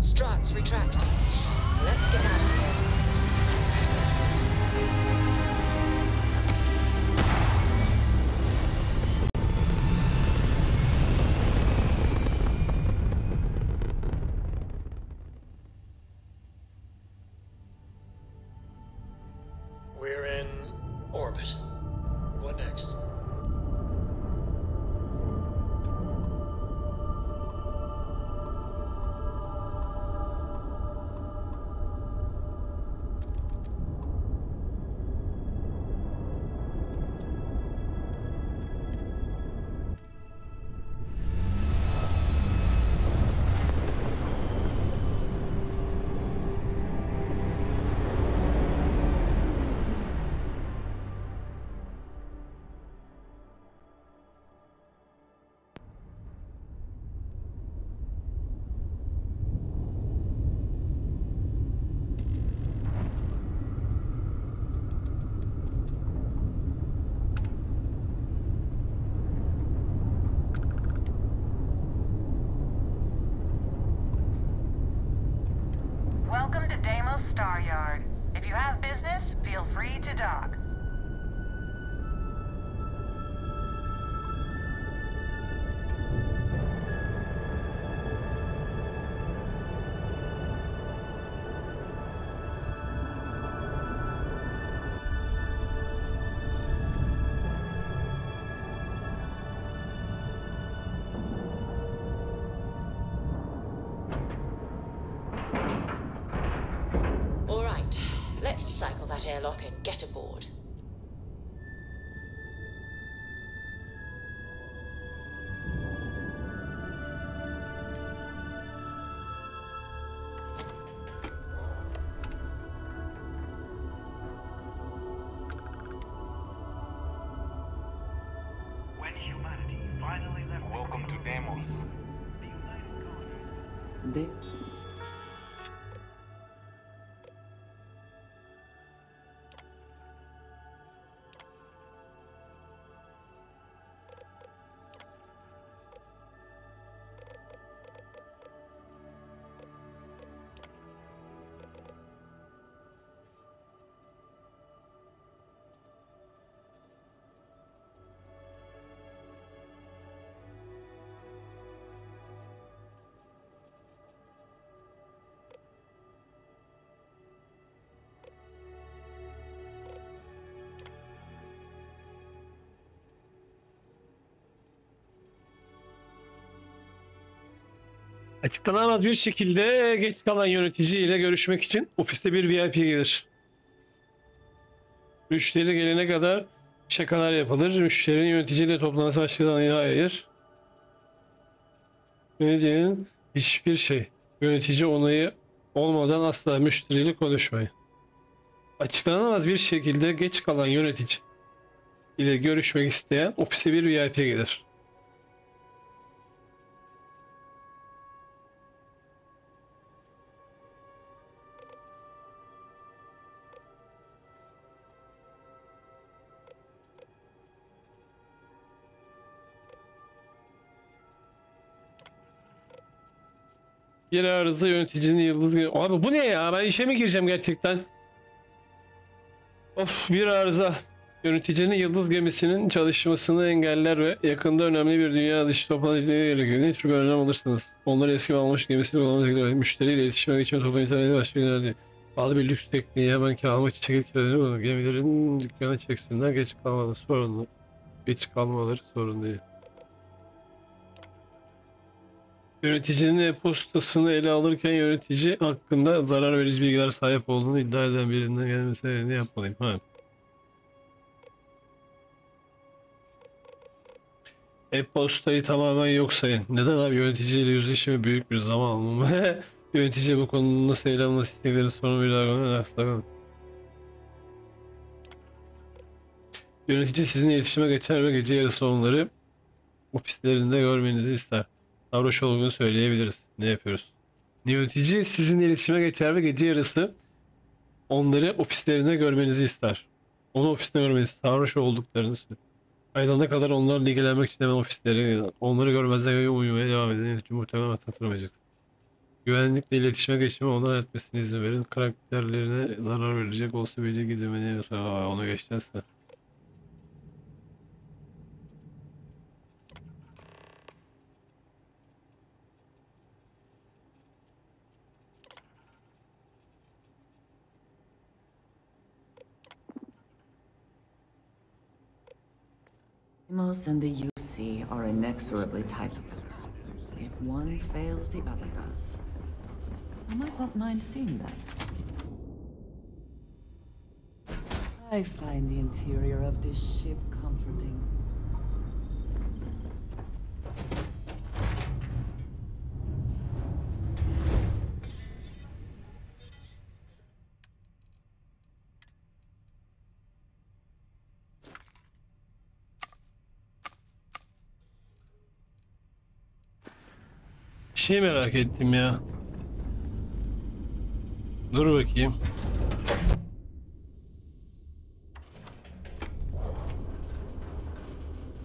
Struts retracting. Let's get out of here. We're in orbit. What next? Welcome to Deimos Star Yard. If you have business, feel free to dock. All right, let's cycle that airlock and get aboard. When humanity finally left. Welcome to Deimos. De Açıklanamaz bir şekilde geç kalan yönetici ile görüşmek için ofiste bir VIP gelir. Müşteri gelene kadar şakalar yapılır. Müşterinin yöneticiyle toplantısı başlayan hayır. Yöneticinin hiçbir şey. Yönetici onayı olmadan asla müşteriyle konuşmayın. Açıklanamaz bir şekilde geç kalan yönetici ile görüşmek isteyen ofise bir VIP gelir. Bir arıza yöneticinin yıldız... Abi bu ne ya? Ben işe mi gireceğim gerçekten? Of, bir arıza. Yöneticinin yıldız gemisinin çalışmasını engeller ve yakında önemli bir dünya dışı toplantıya gerekiyor. Ne tür bir önlem alırsınız? Onları eski almış gemisini kullanmak gerekiyor. Müşteriyle iletişime geçme toplantıya başka günlerde. Pahalı bir lüks tekniği hemen almak için çekil kiralıyor. Gemilerin dükkana çeksinler. Geç kalmaları sorunlu. Geç kalmaları sorun değil. Yöneticinin e-postasını ele alırken yönetici hakkında zarar verici bilgiler sahip olduğunu iddia eden birinden gelmesi ne yapmalıyım? Ha. E-postayı tamamen yok sayın. Neden abi? Yöneticiyle yüzleşme büyük bir zaman alımı. Yönetici bu konunun nasıl ele alınması istedikleri sorunu bir daha Yönetici sizinle iletişime geçer ve gece yarısı onları ofislerinde görmenizi ister. Sarhoş olduğunu söyleyebiliriz. Ne yapıyoruz? Yönetici sizinle iletişime geçer ve gece yarısı onları ofislerinde görmenizi ister. Onu ofiste görmenizi, sarhoş olduklarını söylüyor. Aydınlanana kadar onlarla ilgilenmek için hemen ofisleri, onları görmezden uyumaya devam edin. Yönetici muhtemelen hatırlamayacaktır. Güvenlikle iletişime geçme ona etmesine izin verin. Karakterlerine zarar verecek olsa bile gidemeni ona geçecekse. Deimos and the UC are inexorably tied together. If one fails, the other does. I might not mind seeing that. I find the interior of this ship comforting. Şey merak ettim ya. Dur bakayım.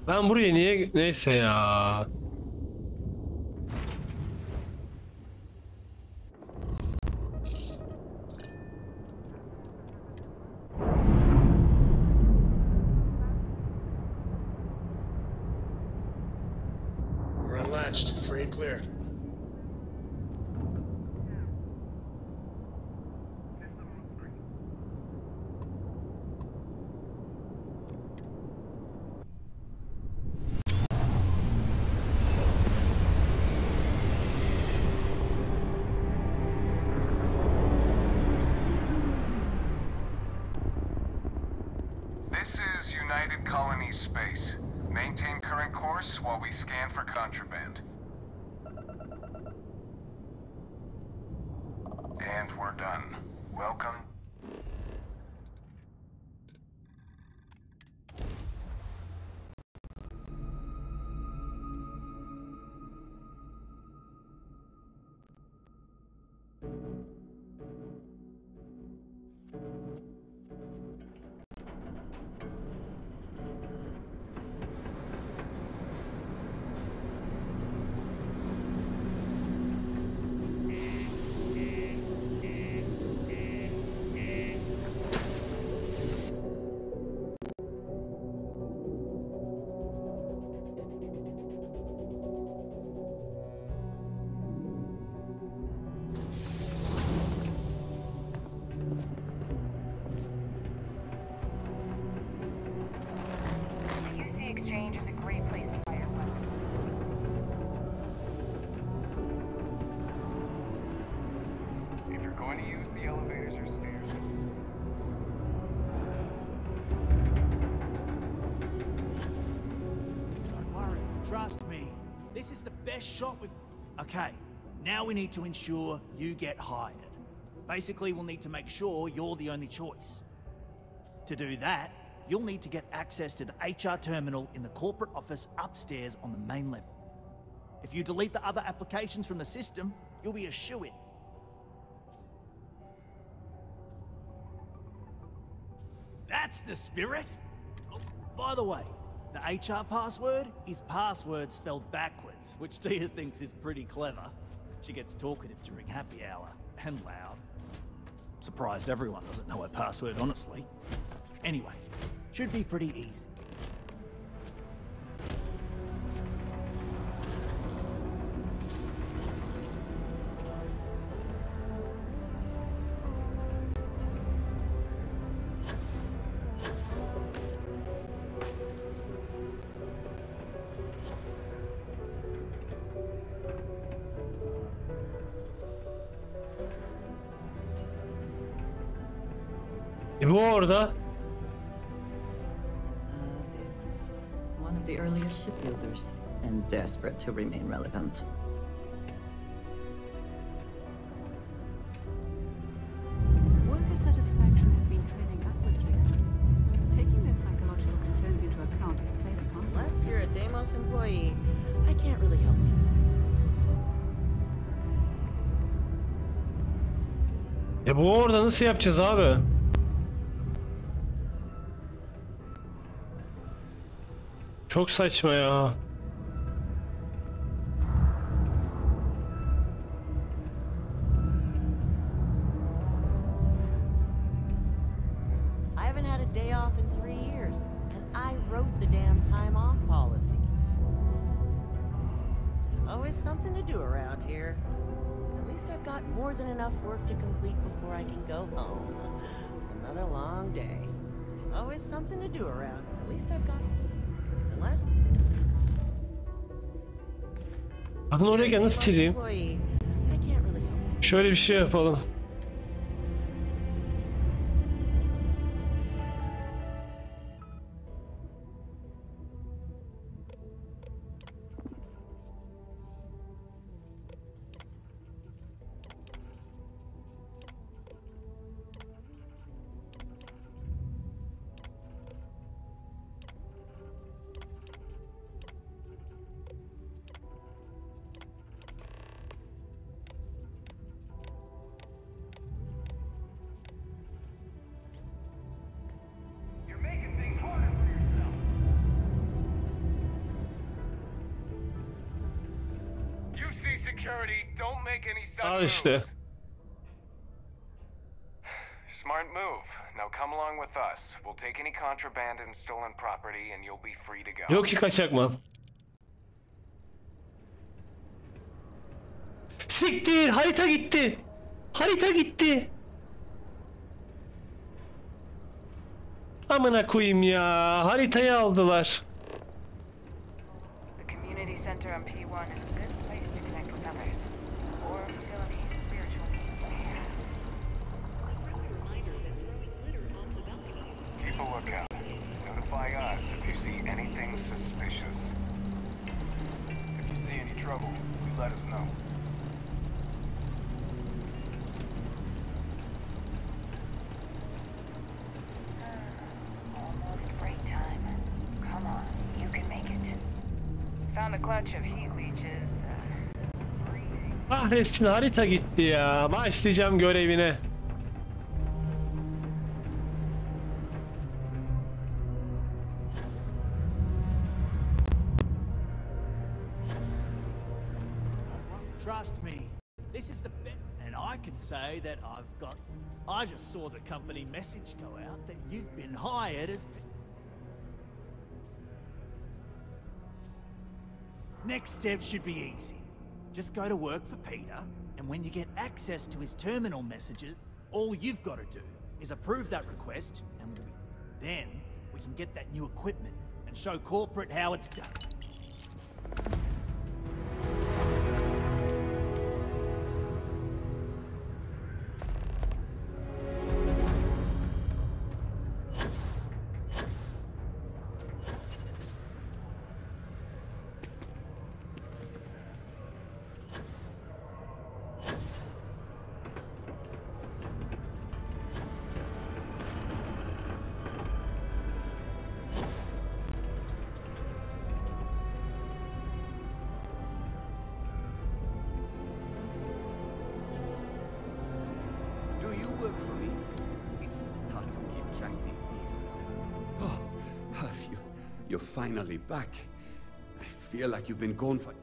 Ben buraya niye... Neyse ya. We're unlatched. Free and clear. This is United Colonies space. Maintain current course while we scan for contraband. And we're done. Welcome. Exchange is a great place to buy your weapon. If you're going to use the elevators or stairs... Don't worry, trust me. This is the best shot we've... Okay, now we need to ensure you get hired. Basically, we'll need to make sure you're the only choice. To do that, you'll need to get access to the HR terminal in the corporate office upstairs on the main level. If you delete the other applications from the system, you'll be a shoo-in. That's the spirit! Oh, by the way, the HR password is password spelled backwards, which Tia thinks is pretty clever. She gets talkative during happy hour, and loud. Surprised everyone doesn't know her password, honestly. Anyway, should be pretty easy. Bu orada. One of the earliest shipbuilders, and desperate to remain relevant. Worker satisfaction has been trending upwards recently. Taking their psychological concerns into account has played a part. Unless you're a Deimos employee, I can't really help you. Bu orada nasıl yapacağız abi? Çok saçma ya. I haven't had a day off in 3 years, and I wrote the damn time off policy. There's always something to do around here. At least I've got more than enough work to complete before I can go home. Another long day. There's always something to do around. At least I've got... Unless... Bakın oraya nasıl sileyim? Şöyle bir şey yapalım. Security, don't make any such Al işte. moves. Smart move. Now come along with us. We'll take any contraband and stolen property and you'll be free to go. Yok ki kaçak mal. Siktir, harita gitti. Harita gitti. Amına koyayım ya. Haritayı aldılar. The community center on P1 is a good place to connect with others, or fulfill any spiritual needs you may have. Keep a lookout. Notify us if you see anything suspicious. If you see any trouble, you let us know. Almost break time. Come on, you can make it. Found a clutch of heat leeches. Kahretsin, harita gitti ya. Başlayacağım görevine. Trust me, this is the bit, and I can say that I just saw the company message go out that you've been hired as... Next step should be easy. Just go to work for Peter, and when you get access to his terminal messages, all you've got to do is approve that request, and then we can get that new equipment and show corporate how it's done. Do you work for me? It's hard to keep track these days. Oh, you're finally back. I feel like you've been gone for...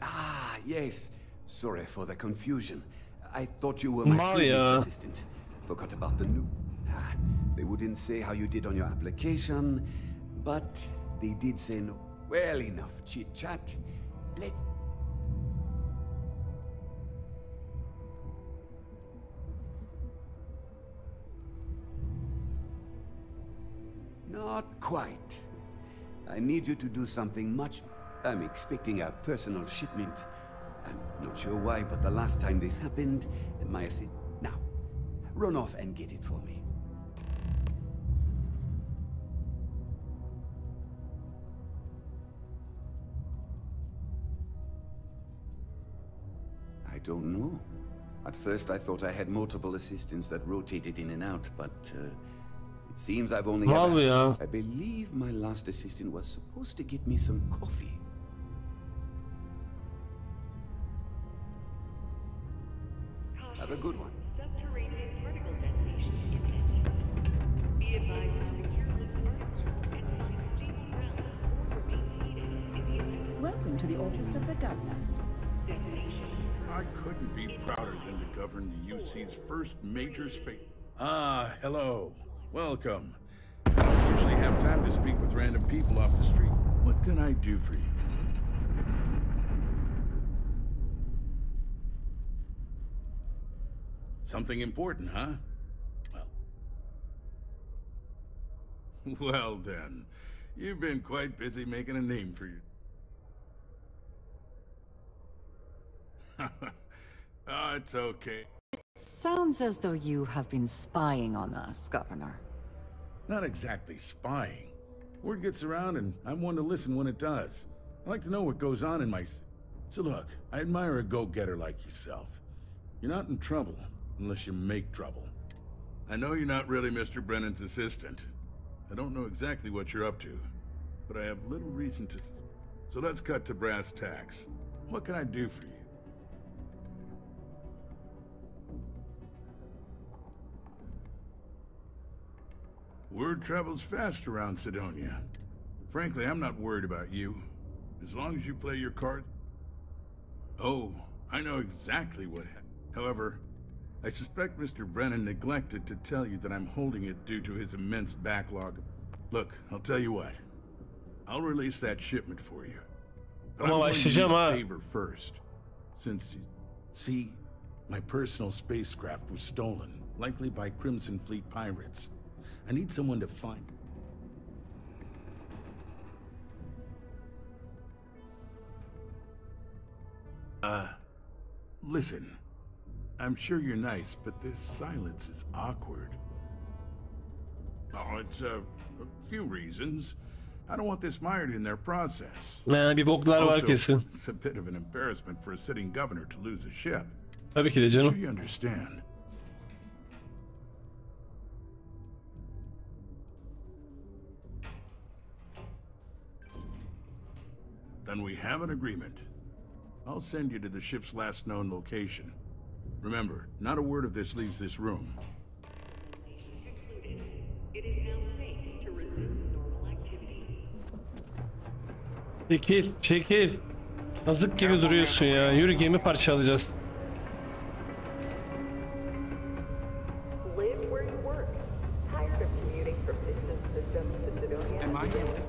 Ah, yes. Sorry for the confusion. I thought you were my previous assistant. Forgot about the new... they wouldn't say how you did on your application, but they did say no. Well, enough chit-chat. Let's... Not quite. I need you to do something much... I'm expecting a personal shipment. I'm not sure why, but the last time this happened, my assist... Now, run off and get it for me. I don't know. At first I thought I had multiple assistants that rotated in and out, but it seems I've only ever... I believe my last assistant was supposed to get me some coffee. Have a good one. Subterranean particle detonation imminent. Be advised to secure this article and find safe ground or remain seated in the event. Welcome to the office of the governor. I couldn't be prouder than to govern the UC's first major space. Ah, hello. Welcome. I don't usually have time to speak with random people off the street. What can I do for you? Something important, huh? Well then, you've been quite busy making a name for you. Oh, it's okay. It sounds as though you have been spying on us, Governor. Not exactly spying. Word gets around and I'm one to listen when it does. I like to know what goes on in my... So look, I admire a go-getter like yourself. You're not in trouble unless you make trouble. I know you're not really Mr. Brennan's assistant. I don't know exactly what you're up to, but I have little reason to... So let's cut to brass tacks. What can I do for you? Word travels fast around Sidonia. Frankly, I'm not worried about you. As long as you play your cards... Oh, I know exactly what happened. However, I suspect Mr. Brennan neglected to tell you that I'm holding it due to his immense backlog. Look, I'll tell you what. I'll release that shipment for you. But I'm going to do a favor first. Since, see, my personal spacecraft was stolen, likely by Crimson Fleet pirates. I need someone to find... Listen. I'm sure you're nice, but this silence is awkward. Oh, it's a few reasons. I don't want this mired in their process. Bir boklar var kesin. It's a bit of an embarrassment for a sitting governor to lose a ship. Tabii ki de canım. I'm sure you understand. Then we have an agreement. I'll send you to the ship's last known location. Remember, not a word of this leaves this room. It is now safe to resume normal activity. Çekil, çekil. Kazık gibi duruyorsun ya. Yürü, gemi parçalayacağız. Live where you work. Tired of commuting from distant systems to Sidonia? Am I in it?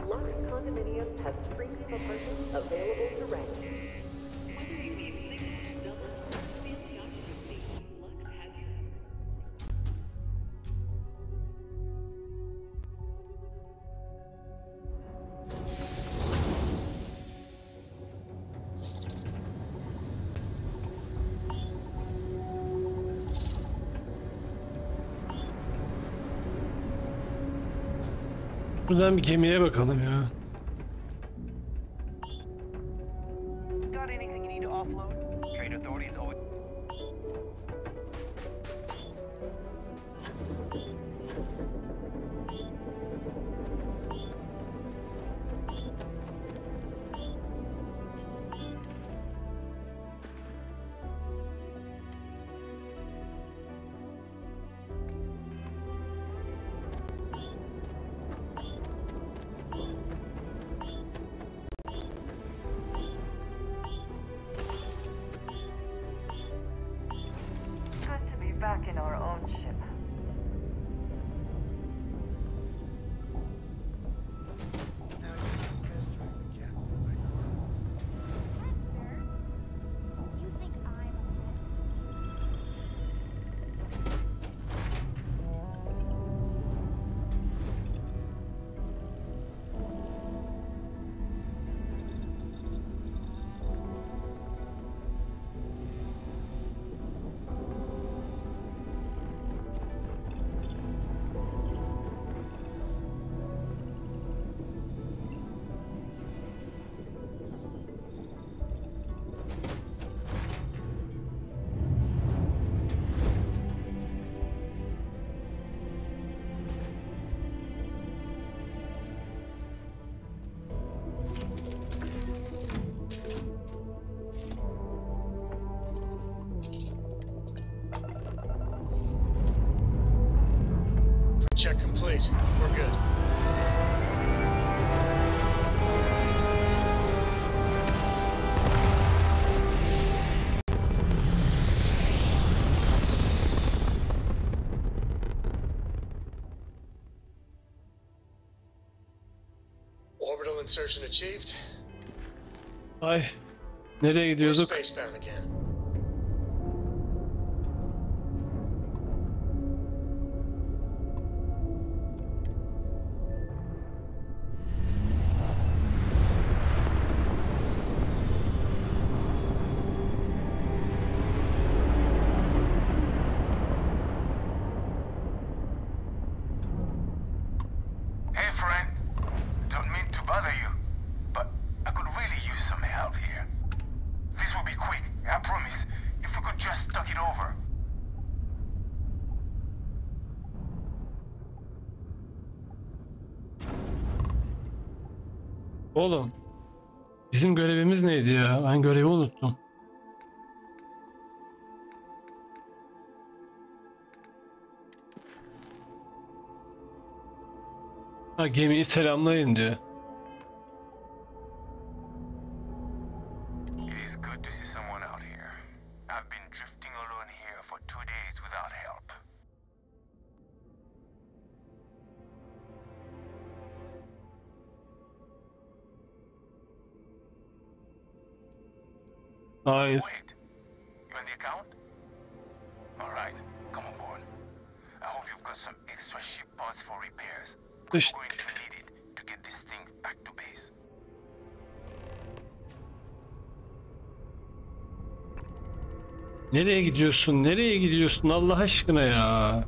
Lux Condominiums has premium apartments available to rent. Whether you need single, double, or family occupancy, Lux has your... Buradan bir gemiye bakalım ya. Got anything you need to offload? Trade authorities always... in our own ship. Check complete. We're good. Orbital insertion achieved. Ay, nereye gidiyorduk? We're spacebound again. Oğlum, bizim görevimiz neydi ya? Ben görevi unuttum. Ha, gemiyi selamlayın diyor. Hayır. İşte. Nereye gidiyorsun? Nereye gidiyorsun Allah aşkına ya?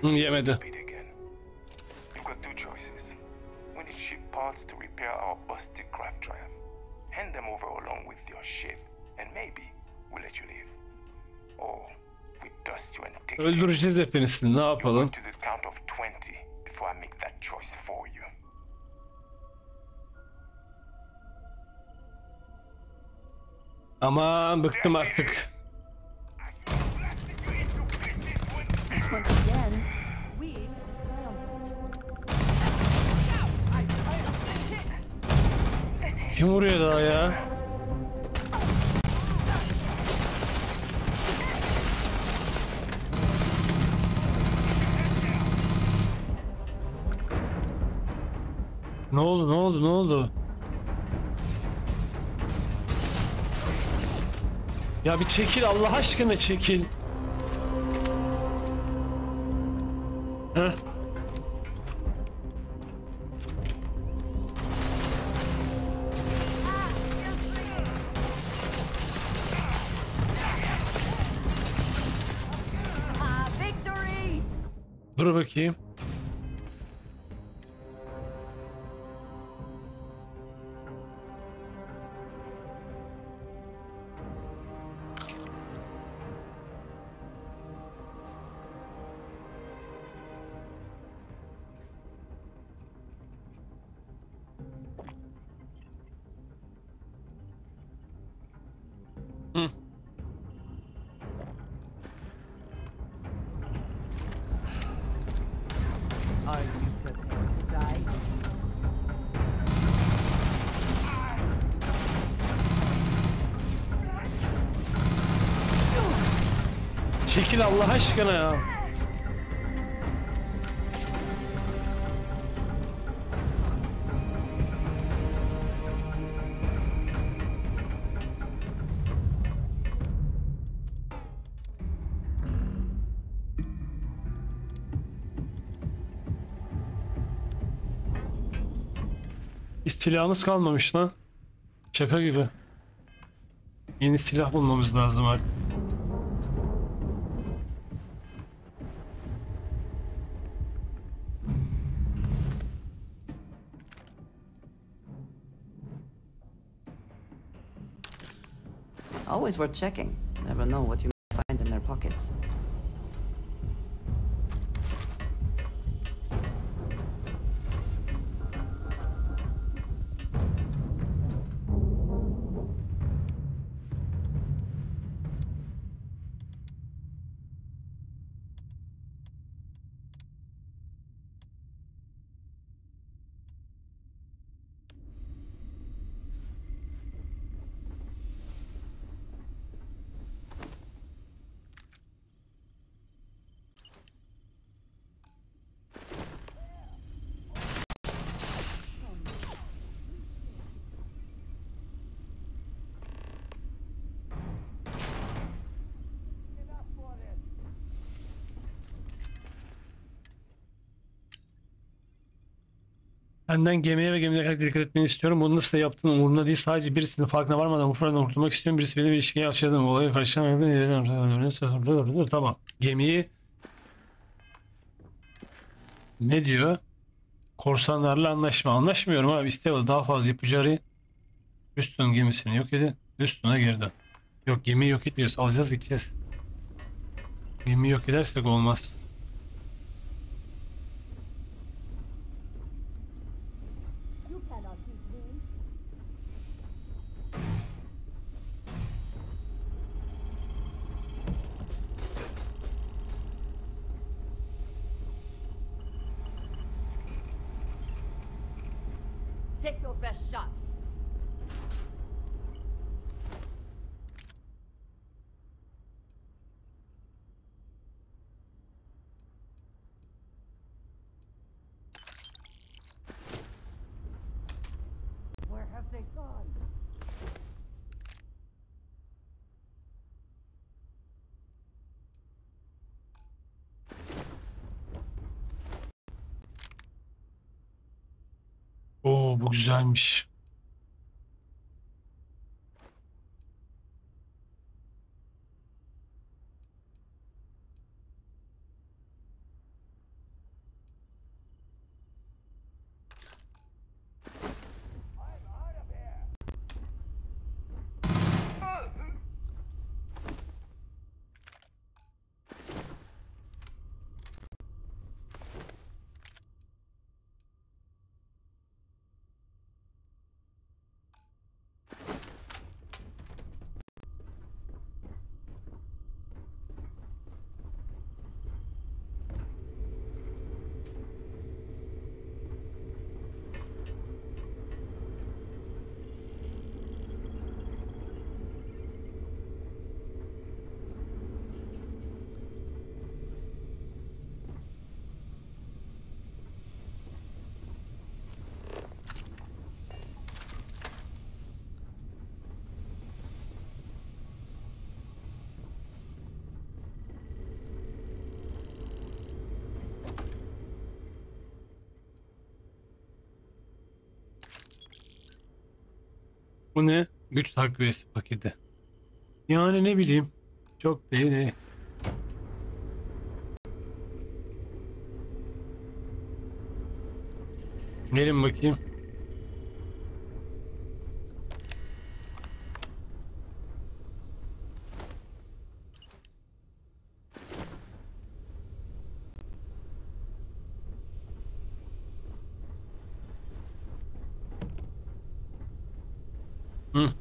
Yemedi. You've got two choices. We need ship parts to repair our busted craft drive. Hand them over along with your ship, and maybe we'll let you leave. Or we dust you and take. Öldüreceğiz hepinizi. Ne yapalım? To the count of 20 before I make that choice for you. Aman bıktım artık. Once again, Kim vuruyor daha ya? Ne oldu? Ne oldu? Ne oldu? Ya bir çekil Allah aşkına çekil. Heh. Dur bakayım. Hı. Are you prepared to die? Çekil Allah aşkına ya. Silahımız kalmamış lan. Şaka gibi. Yeni silah bulmamız lazım artık. Always worth checking. Never know what you might find in their pockets. Senden gemiye ve gemilere dikkat etmeni istiyorum. Bunu nasıl yaptığın umurumda değil. Sadece birisinin farkına varmadan bu fırından kurtulmak istiyorum. Birisi benim ilişkiye yaşadığım olayı karşılamayabilir. Tamam. Gemiyi ne diyor? Korsanlarla anlaşma. Anlaşmıyorum abi. İstedim daha fazla ipucu arayın. Üstün gemisini yok edin. Üstüne geri dön. Yok gemiyi yok etmiyoruz. Alacağız gideceğiz. Gemiyi yok edersek olmaz. Take your best shot. Where have they gone? Oo bu güzelmiş. Bu ne? Güç takviyesi paketi. Yani ne bileyim. Çok değil. Gelin bakayım. Hı.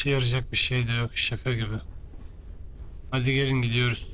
işe yarayacak bir şey de yok, şaka gibi. Hadi gelin gidiyoruz.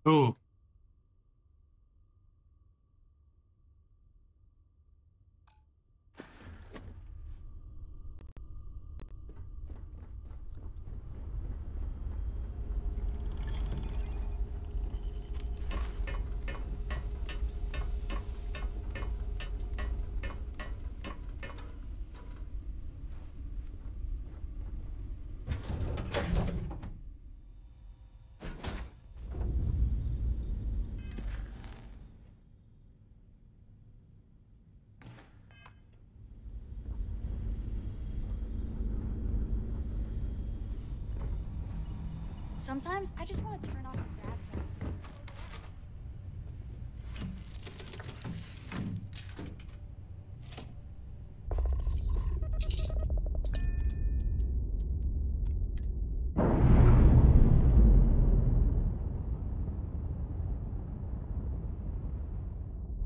Oo. Sometimes I just want to turn off the grab drives.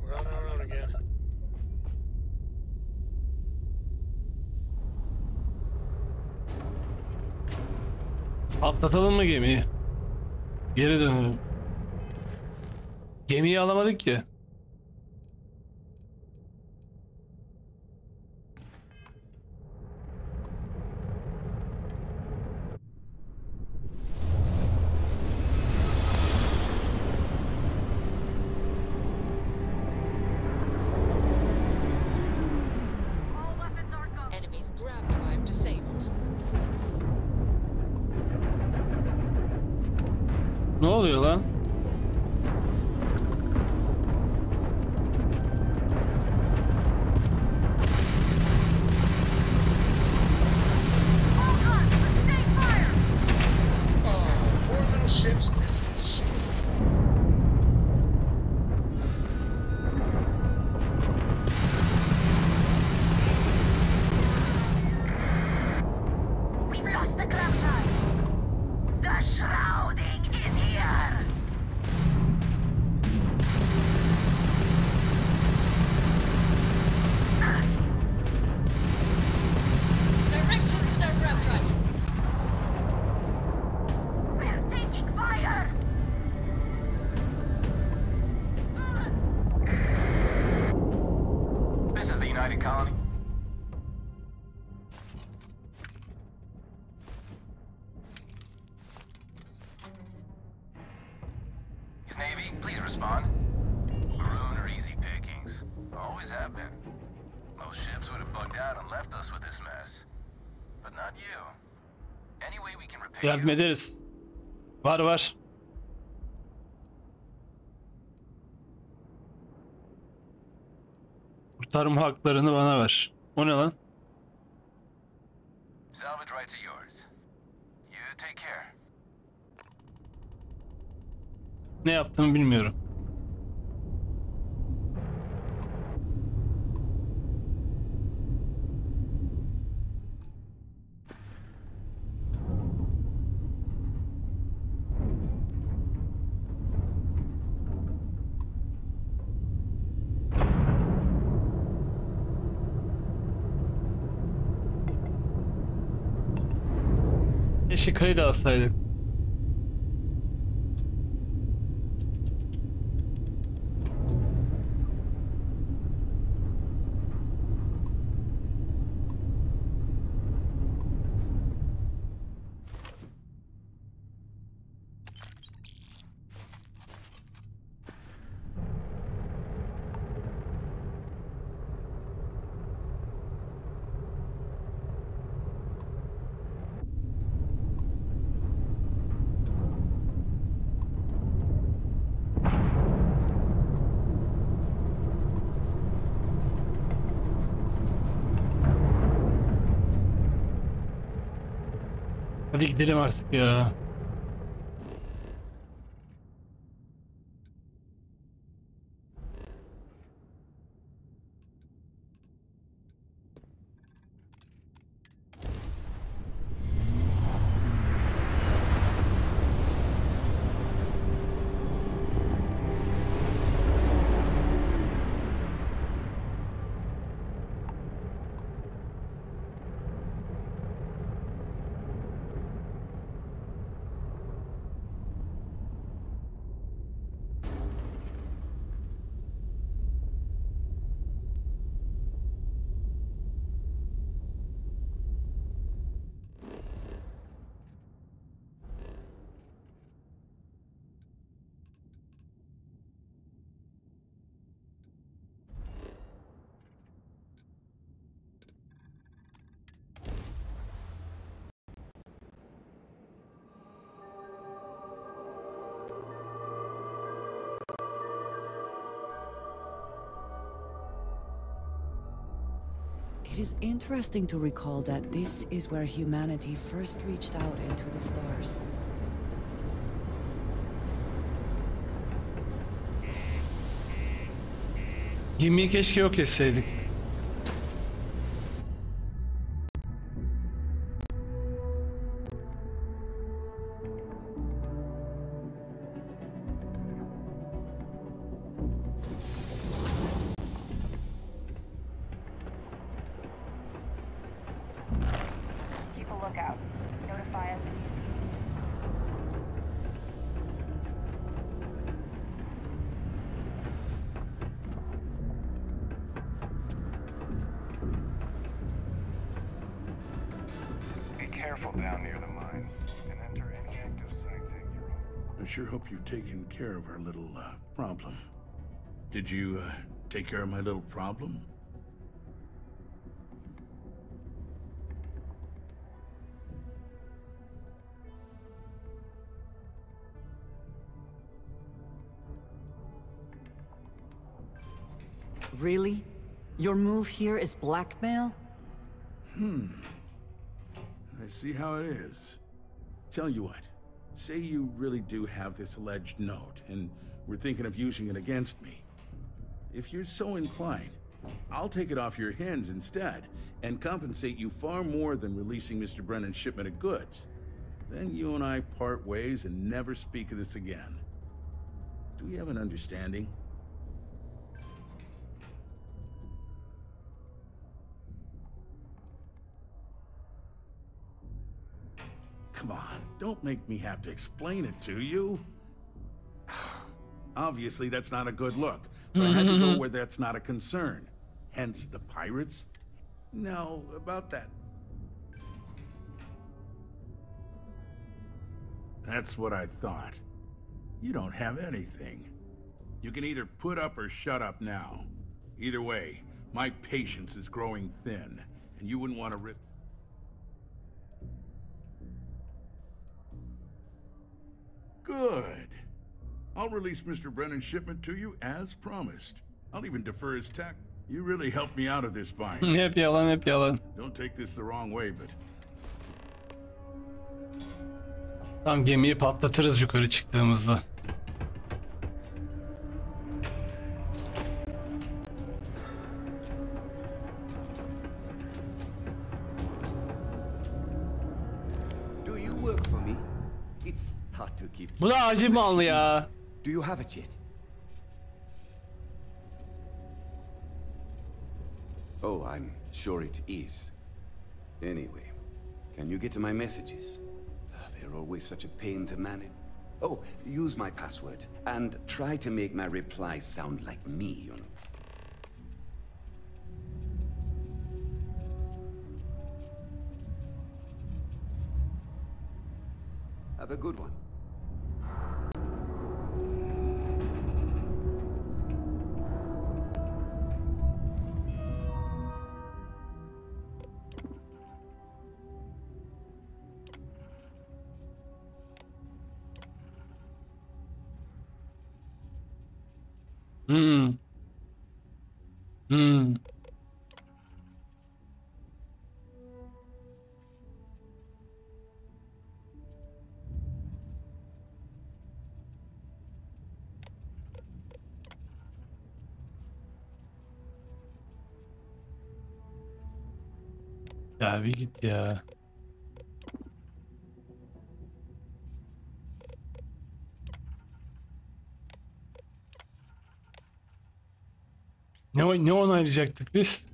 We're on our own again. Atlatalım mı gemiyi? Geri dönelim. Gemiyi alamadık ki. Enemy's grab drive disabled. Ne oluyor lan? Orbital ships missing the ship. We've lost the grab drive. The shrouding is here. Direct route to their grab drive. We're taking fire. This is the United Colony. Navy, please respond. Maroon or easy pickings. Always have been. Most ships would have bugged out and left us with this mess. But not you. Any way we can repay Yardım you? ederiz. Var. Kurtarma haklarını bana ver. O ne lan? Salvage rights are yours. You take care. Ne yaptığımı bilmiyorum. Keşke kayı da alsaydık. Hadi gidelim artık ya. It is interesting to recall that this is where humanity first reached out into the stars. Gemiyi keşke yok etseydik. Keep a lookout. Notify us if you see. Be careful down near the mines and enter any active sites at your own. I sure hope you've taken care of our little problem. Did you take care of my little problem? Really? Your move here is blackmail? I see how it is. Tell you what, say you really do have this alleged note, and we're thinking of using it against me. If you're so inclined, I'll take it off your hands instead, and compensate you far more than releasing Mr. Brennan's shipment of goods. Then you and I part ways and never speak of this again. Do we have an understanding? Come on, don't make me have to explain it to you. Obviously, that's not a good look, so I had to go where that's not a concern. Hence the pirates. Now, about that. That's what I thought. You don't have anything. You can either put up or shut up now. Either way, my patience is growing thin, and you wouldn't want to risk... Good. I'll release Mr. Brennan's shipment to you as promised. I'll even defer his tax. You really helped me out of this bind. Hep yalan, hep yalan. Don't take this the wrong way, but... Tam gemiyi patlatırız yukarı çıktığımızda. Do you work for me? It's hard to keep. Bu da acı mal ya. Do you have it yet? Oh, I'm sure it is. Anyway, can you get to my messages? They're always such a pain to manage. Oh, use my password and try to make my replies sound like me, you know. Have a good one. Ya bir git ya. Ne onaylayacaktık biz?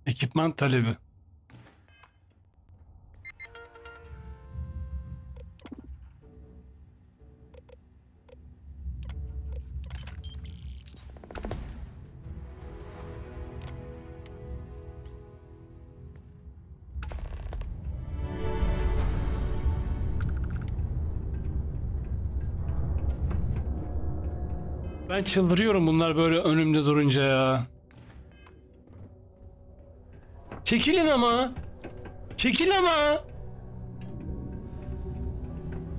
Ekipman talebi. Ben çıldırıyorum bunlar böyle önümde durunca ya. Çekilin ama. Çekil ama.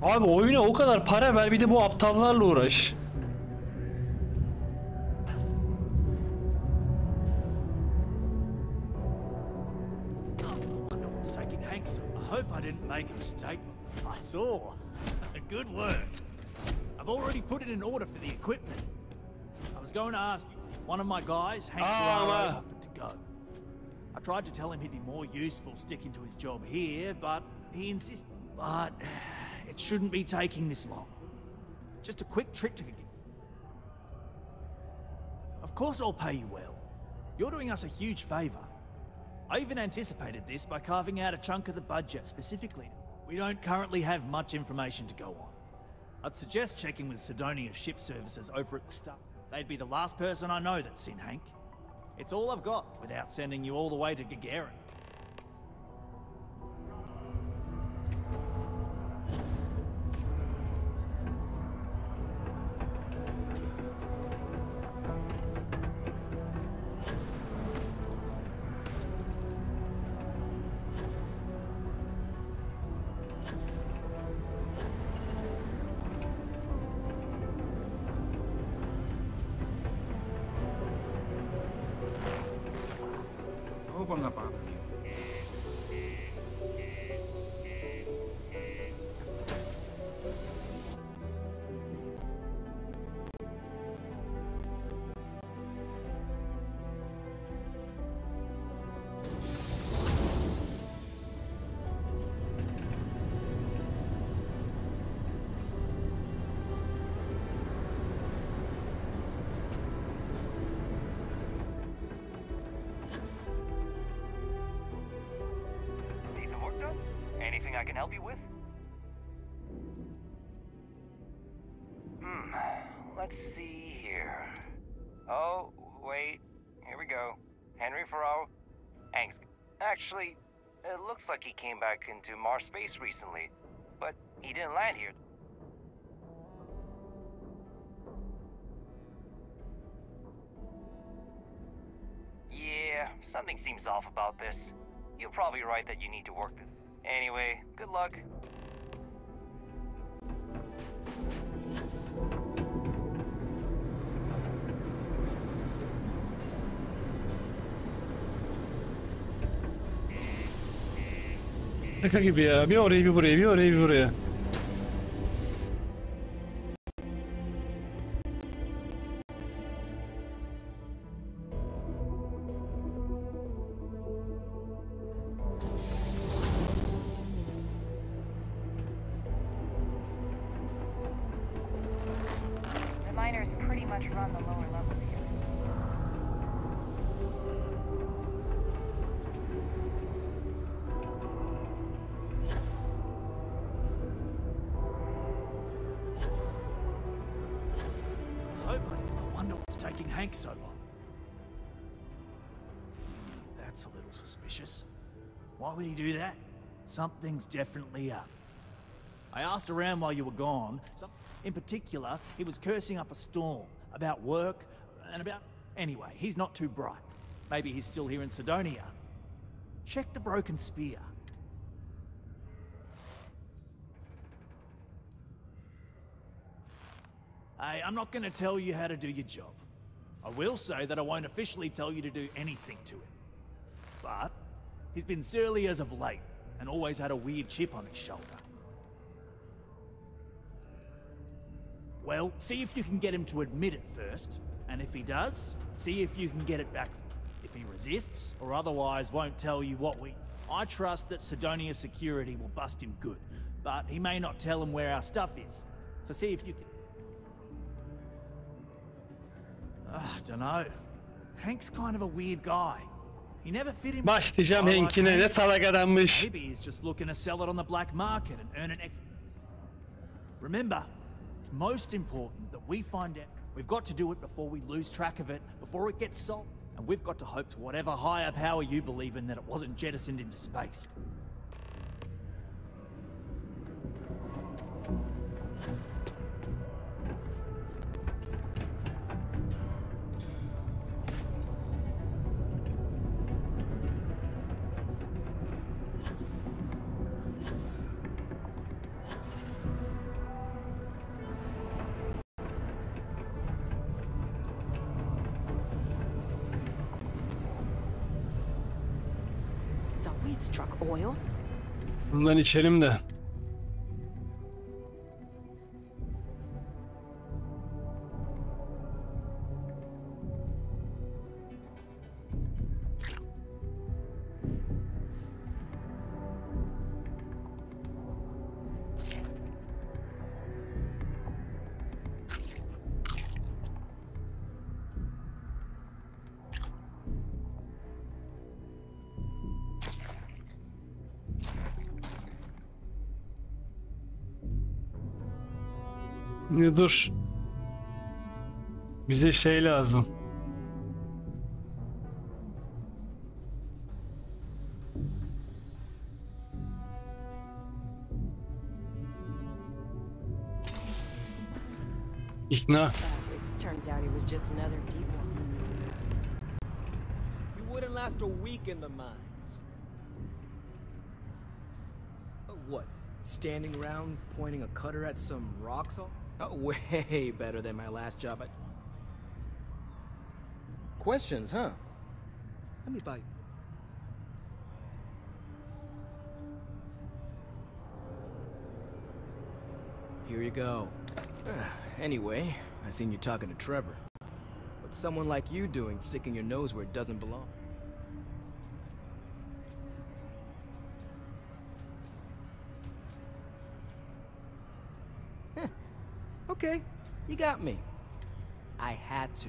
Abi oyuna o kadar para ver, bir de bu aptallarla uğraş. I hope I didn't make a mistake. I saw. Good work. I've already put it in order for the equipment. I was going to ask you, one of my guys, Hank, offered to go. I tried to tell him he'd be more useful sticking to his job here, but he insisted. But it shouldn't be taking this long. Just a quick trick to get. Of course I'll pay you well. You're doing us a huge favor. I even anticipated this by carving out a chunk of the budget specifically. We don't currently have much information to go on. I'd suggest checking with Sidonia's ship services over at the start. They'd be the last person I know that's seen Hank. It's all I've got without sending you all the way to Gagarin. Hope I'm not bothering you. Anything I can help you with? Let's see here. Oh, wait. Here we go. Henry Farrow. Angst. Actually, it looks like he came back into Mars space recently, but he didn't land here. Yeah, something seems off about this. You're probably right that you need to work this. Anyway, good luck. Şaka gibi ya. Bir oraya bir buraya, bir oraya bir buraya. The miners pretty much run the lower levels here. I wonder what's taking Hank so long. That's a little suspicious. Why would he do that? Something's definitely up. I asked around while you were gone. In particular, he was cursing up a storm about work and about... Anyway, he's not too bright. Maybe he's still here in Sidonia. Check the broken spear. Hey, I'm not going to tell you how to do your job. I will say that I won't officially tell you to do anything to him. But he's been surly as of late, and always had a weird chip on his shoulder. Well, see if you can get him to admit it first, and if he does, see if you can get it back. If he resists, or otherwise won't tell you what we... I trust that Sidonia security will bust him good, but he may not tell him where our stuff is. So see if you can... Dunno. Hank's kind of a weird guy. He never fit in... Başlayacağım Hank'ine, ne salak adammış. Maybe he's just looking to sell it on the black market and earn an Remember, it's most important that we find out. We've got to do it before we lose track of it, before it gets sold. And we've got to hope to whatever higher power you believe in that it wasn't jettisoned into space. Struck oil. Bundan içelim de. Dur. Bize şey lazım. İkna. Turns out it was just another deep one. You wouldn't last a week in the mines. What? Standing around pointing a cutter at some rocks all? Oh, way better than my last job at... Questions, huh? Let me buy you. Here you go. Anyway, I seen you talking to Trevor. What's someone like you doing sticking your nose where it doesn't belong? Okay, you got me. I had to.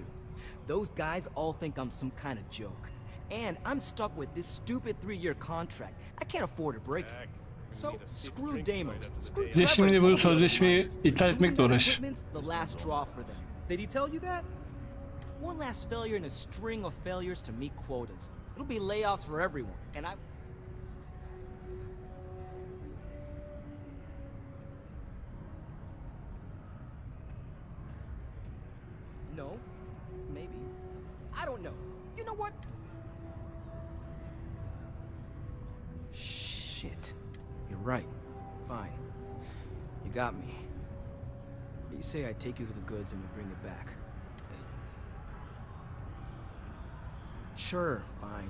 Those guys all think I'm some kind of joke. And I'm stuck with this stupid 3-year contract. I can't afford to break it. So, screw Deimos. Screw Trevor. Şimdi bu sözleşmeyi iptal etmekle uğraş. The last straw for them. Did he tell you that? One last failure in a string of failures to meet quotas. It'll be layoffs for everyone, and I... No, maybe. I don't know. You know what? Shit. You're right. Fine. You got me. You say I take you to the goods and we bring it back. Sure, fine.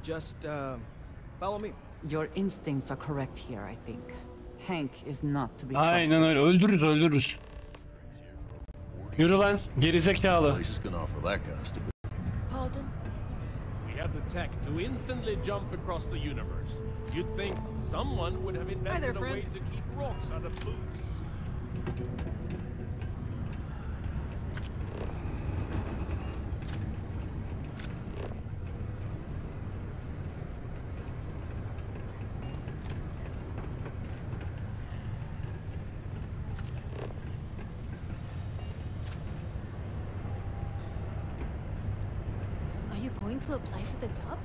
Just, follow me. Your instincts are correct here, I think. Hank is not to be trusted. Aynen öyle. Öldürürüz. Yürü lan, gerizekalı. Pardon? We have the tech to instantly jump across the universe. You'd think someone would have invented a way to keep rocks out of boots. To apply for the job?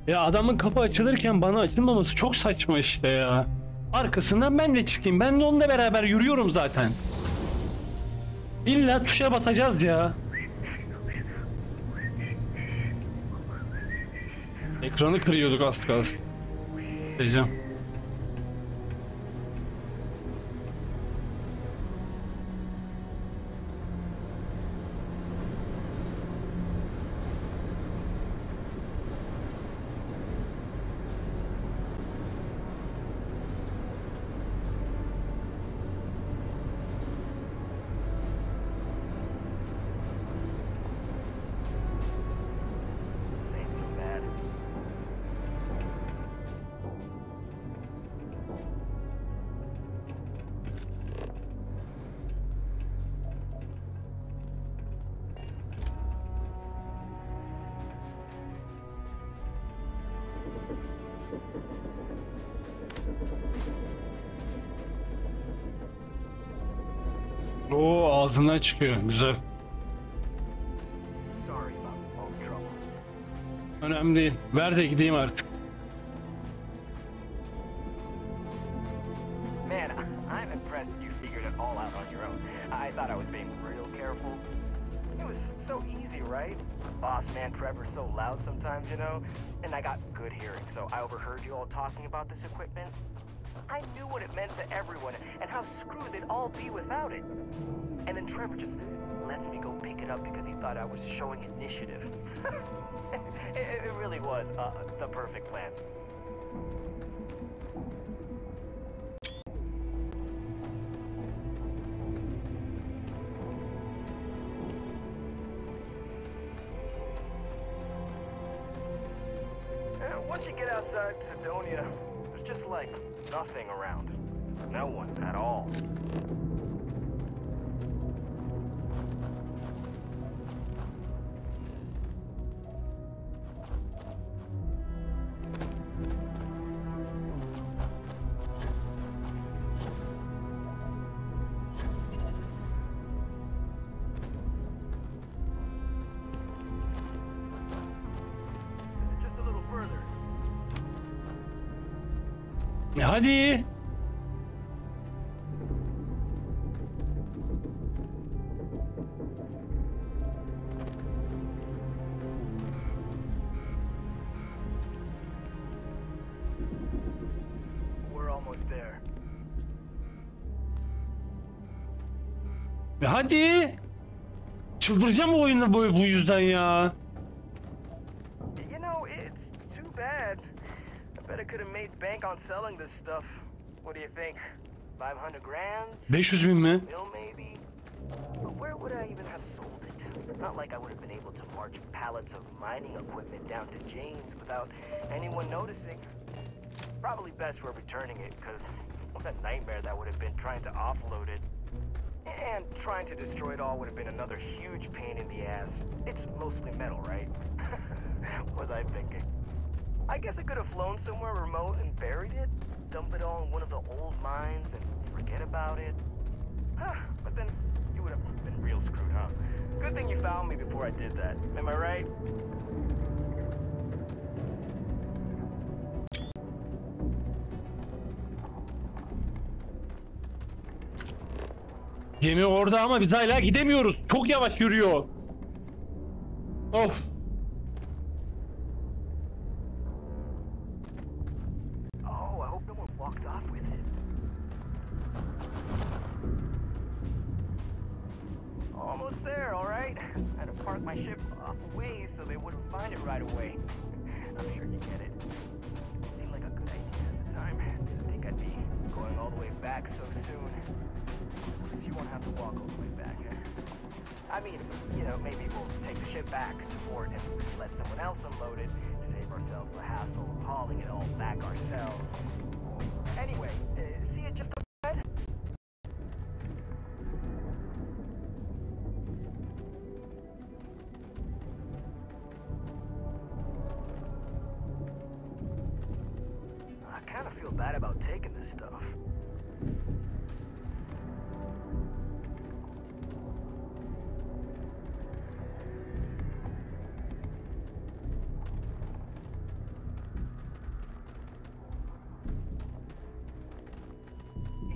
Ya adamın kapı açılırken bana açılmaması çok saçma işte ya. Arkasından ben de çıkayım. Ben de onunla beraber yürüyorum zaten. İlla tuşa basacağız ya. Ekranı kırıyorduk az kalsın. Diyeceğim. Oo, ağzından çıkıyor. Güzel. Önemli değil. Ver de gideyim artık. Man, I'm impressed you figured it all out on your own. I thought I was being real careful. It was so easy, right? Boss man Trevor's so loud sometimes, you know? And I got good hearing, so I overheard you all talking about this equipment. I knew what it meant to everyone and how screwed they'd all be without it. And then Trevor just lets me go pick it up because he thought I was showing initiative. It really was the perfect plan. Once you get outside Sidonia, there's just like nothing around. No one at all. Just a little further. Hadi. We're almost there. Hadi. Çıldıracağım bu oyunda bu yüzden ya. You know, it's too bad. I bet I could have made bank on selling this stuff. What do you think? 500 grand? 500 bin mi? Bill maybe? But where would I even have sold it? Not like I would have been able to march pallets of mining equipment down to Jane's without anyone noticing. Probably best we're returning it, because what a nightmare that would have been trying to offload it. And trying to destroy it all would have been another huge pain in the ass. It's mostly metal, right? What was I thinking? I guess I could have flown somewhere remote and buried it, dump it all in one of the old mines and forget about it. But then you would have been real screwed, huh? Good thing you found me before I did that. Am I right? Gemi orada ama biz hala gidemiyoruz. Çok yavaş yürüyor. Of. Oh, I hope no one walked off with it. Almost there, all right? I had to park my ship off a ways so they wouldn't find it right away. I'm sure you get it. Seemed like a good idea at the time. Didn't think I'd be going all the way back so soon. At least you won't have to walk all the way back. I mean, you know, maybe we'll take the ship back to port and let someone else unload it, save ourselves the hassle of hauling it all back ourselves. Anyway, see it just ahead? I kind of feel bad about taking this stuff.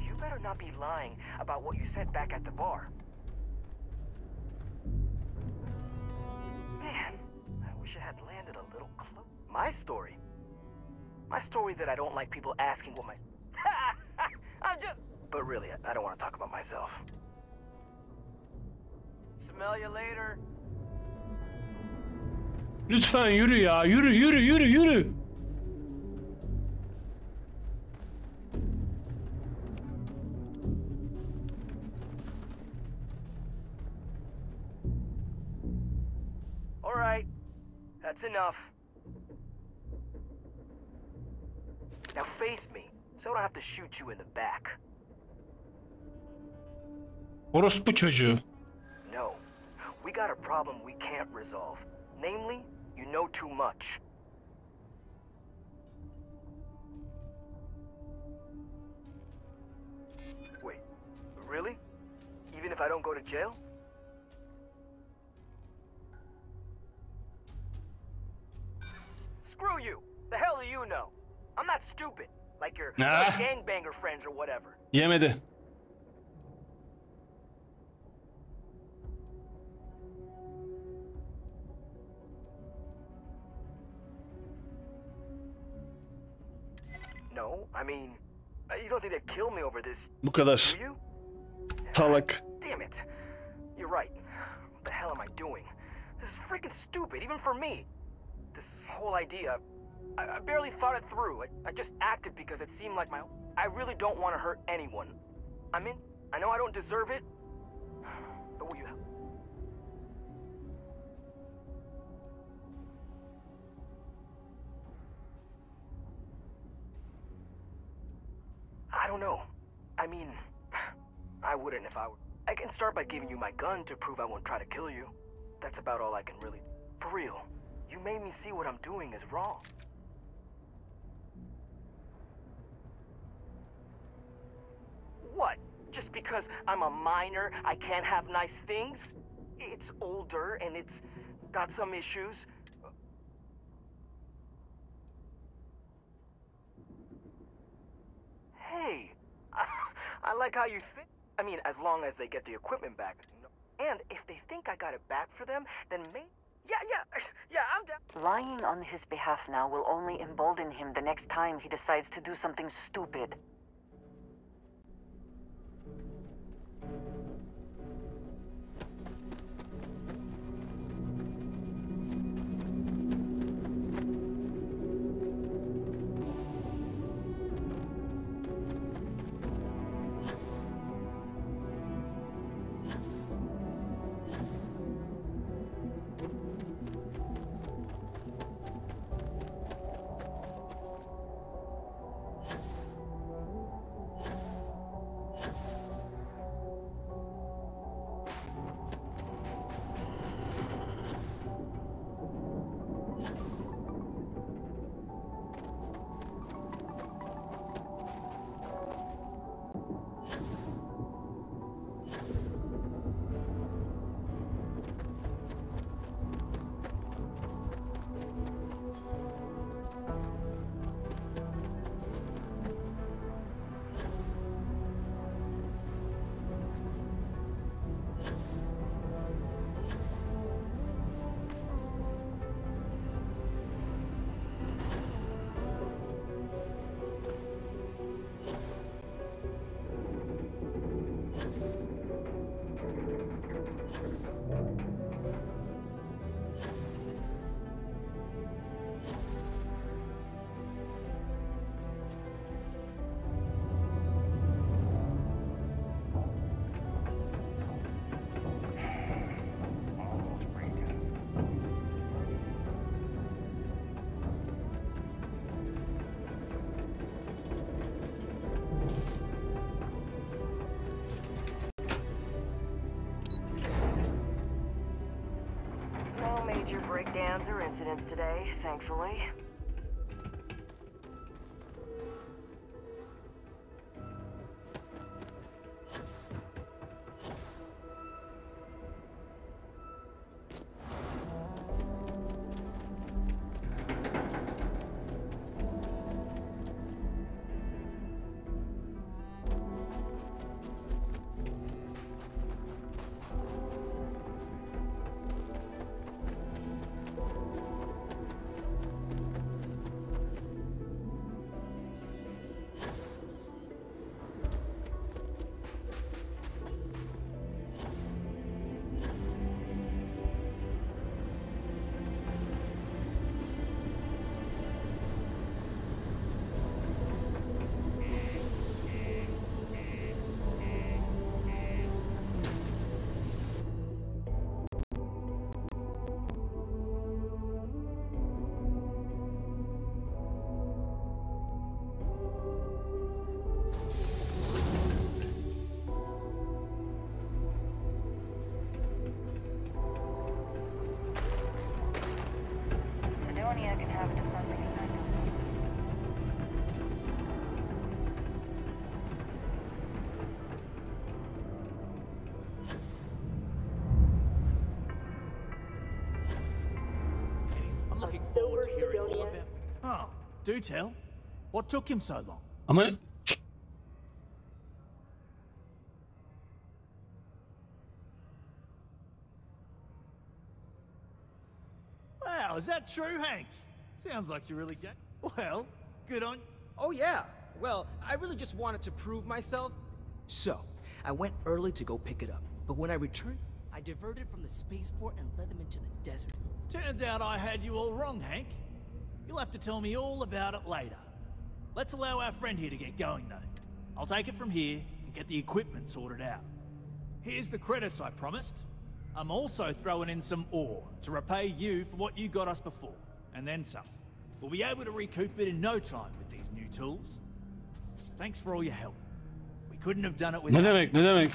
You better not be lying about what you said back at the bar. My story? My story is that I don't like people asking what my... I'm just... But really, I don't want to talk about myself. Smell you later. Lütfen yürü ya. Yürü yürü yürü yürü. All right. That's enough. Now face me, so I don't have to shoot you in the back. Orospu çocuğu. No. We got a problem we can't resolve. Namely, you know too much. Wait, really? Even if I don't go to jail? Screw you! The hell do you know? I'm not stupid, like your gangbanger friends or whatever. Yemedi. No, I mean, you don't think they'd kill me over this, Bu kadar. do you? Salak. Damn it. You're right. What the hell am I doing? This is freaking stupid, even for me. This whole idea, I barely thought it through. I just acted because it seemed like I really don't want to hurt anyone. I know I don't deserve it, but will you help? I don't know. I mean, I wouldn't if I were. I can start by giving you my gun to prove I won't try to kill you. That's about all I can really... For real, you made me see what I'm doing is wrong. What? Just because I'm a minor, I can't have nice things? It's older and it's got some issues. Hey, I like how you think. I mean, as long as they get the equipment back. And if they think I got it back for them, then maybe... Yeah, I'm down. Lying on his behalf now will only embolden him the next time he decides to do something stupid. Major breakdowns or incidents today, thankfully. Oh, do tell. What took him so long? Ama Wow, is that true, Hank? Sounds like you're really gay. Well, good on... Oh yeah, well, I really just wanted to prove myself. So, I went early to go pick it up, but when I returned, I diverted from the spaceport and led them into the desert. Turns out I had you all wrong, Hank. You'll have to tell me all about it later. Let's allow our friend here to get going, though. I'll take it from here and get the equipment sorted out. Here's the credits I promised. I'm also throwing in some ore to repay you for what you got us before, and then some. We'll be able to recoup it in no time with these new tools. Thanks for all your help. We couldn't have done it without ne demek?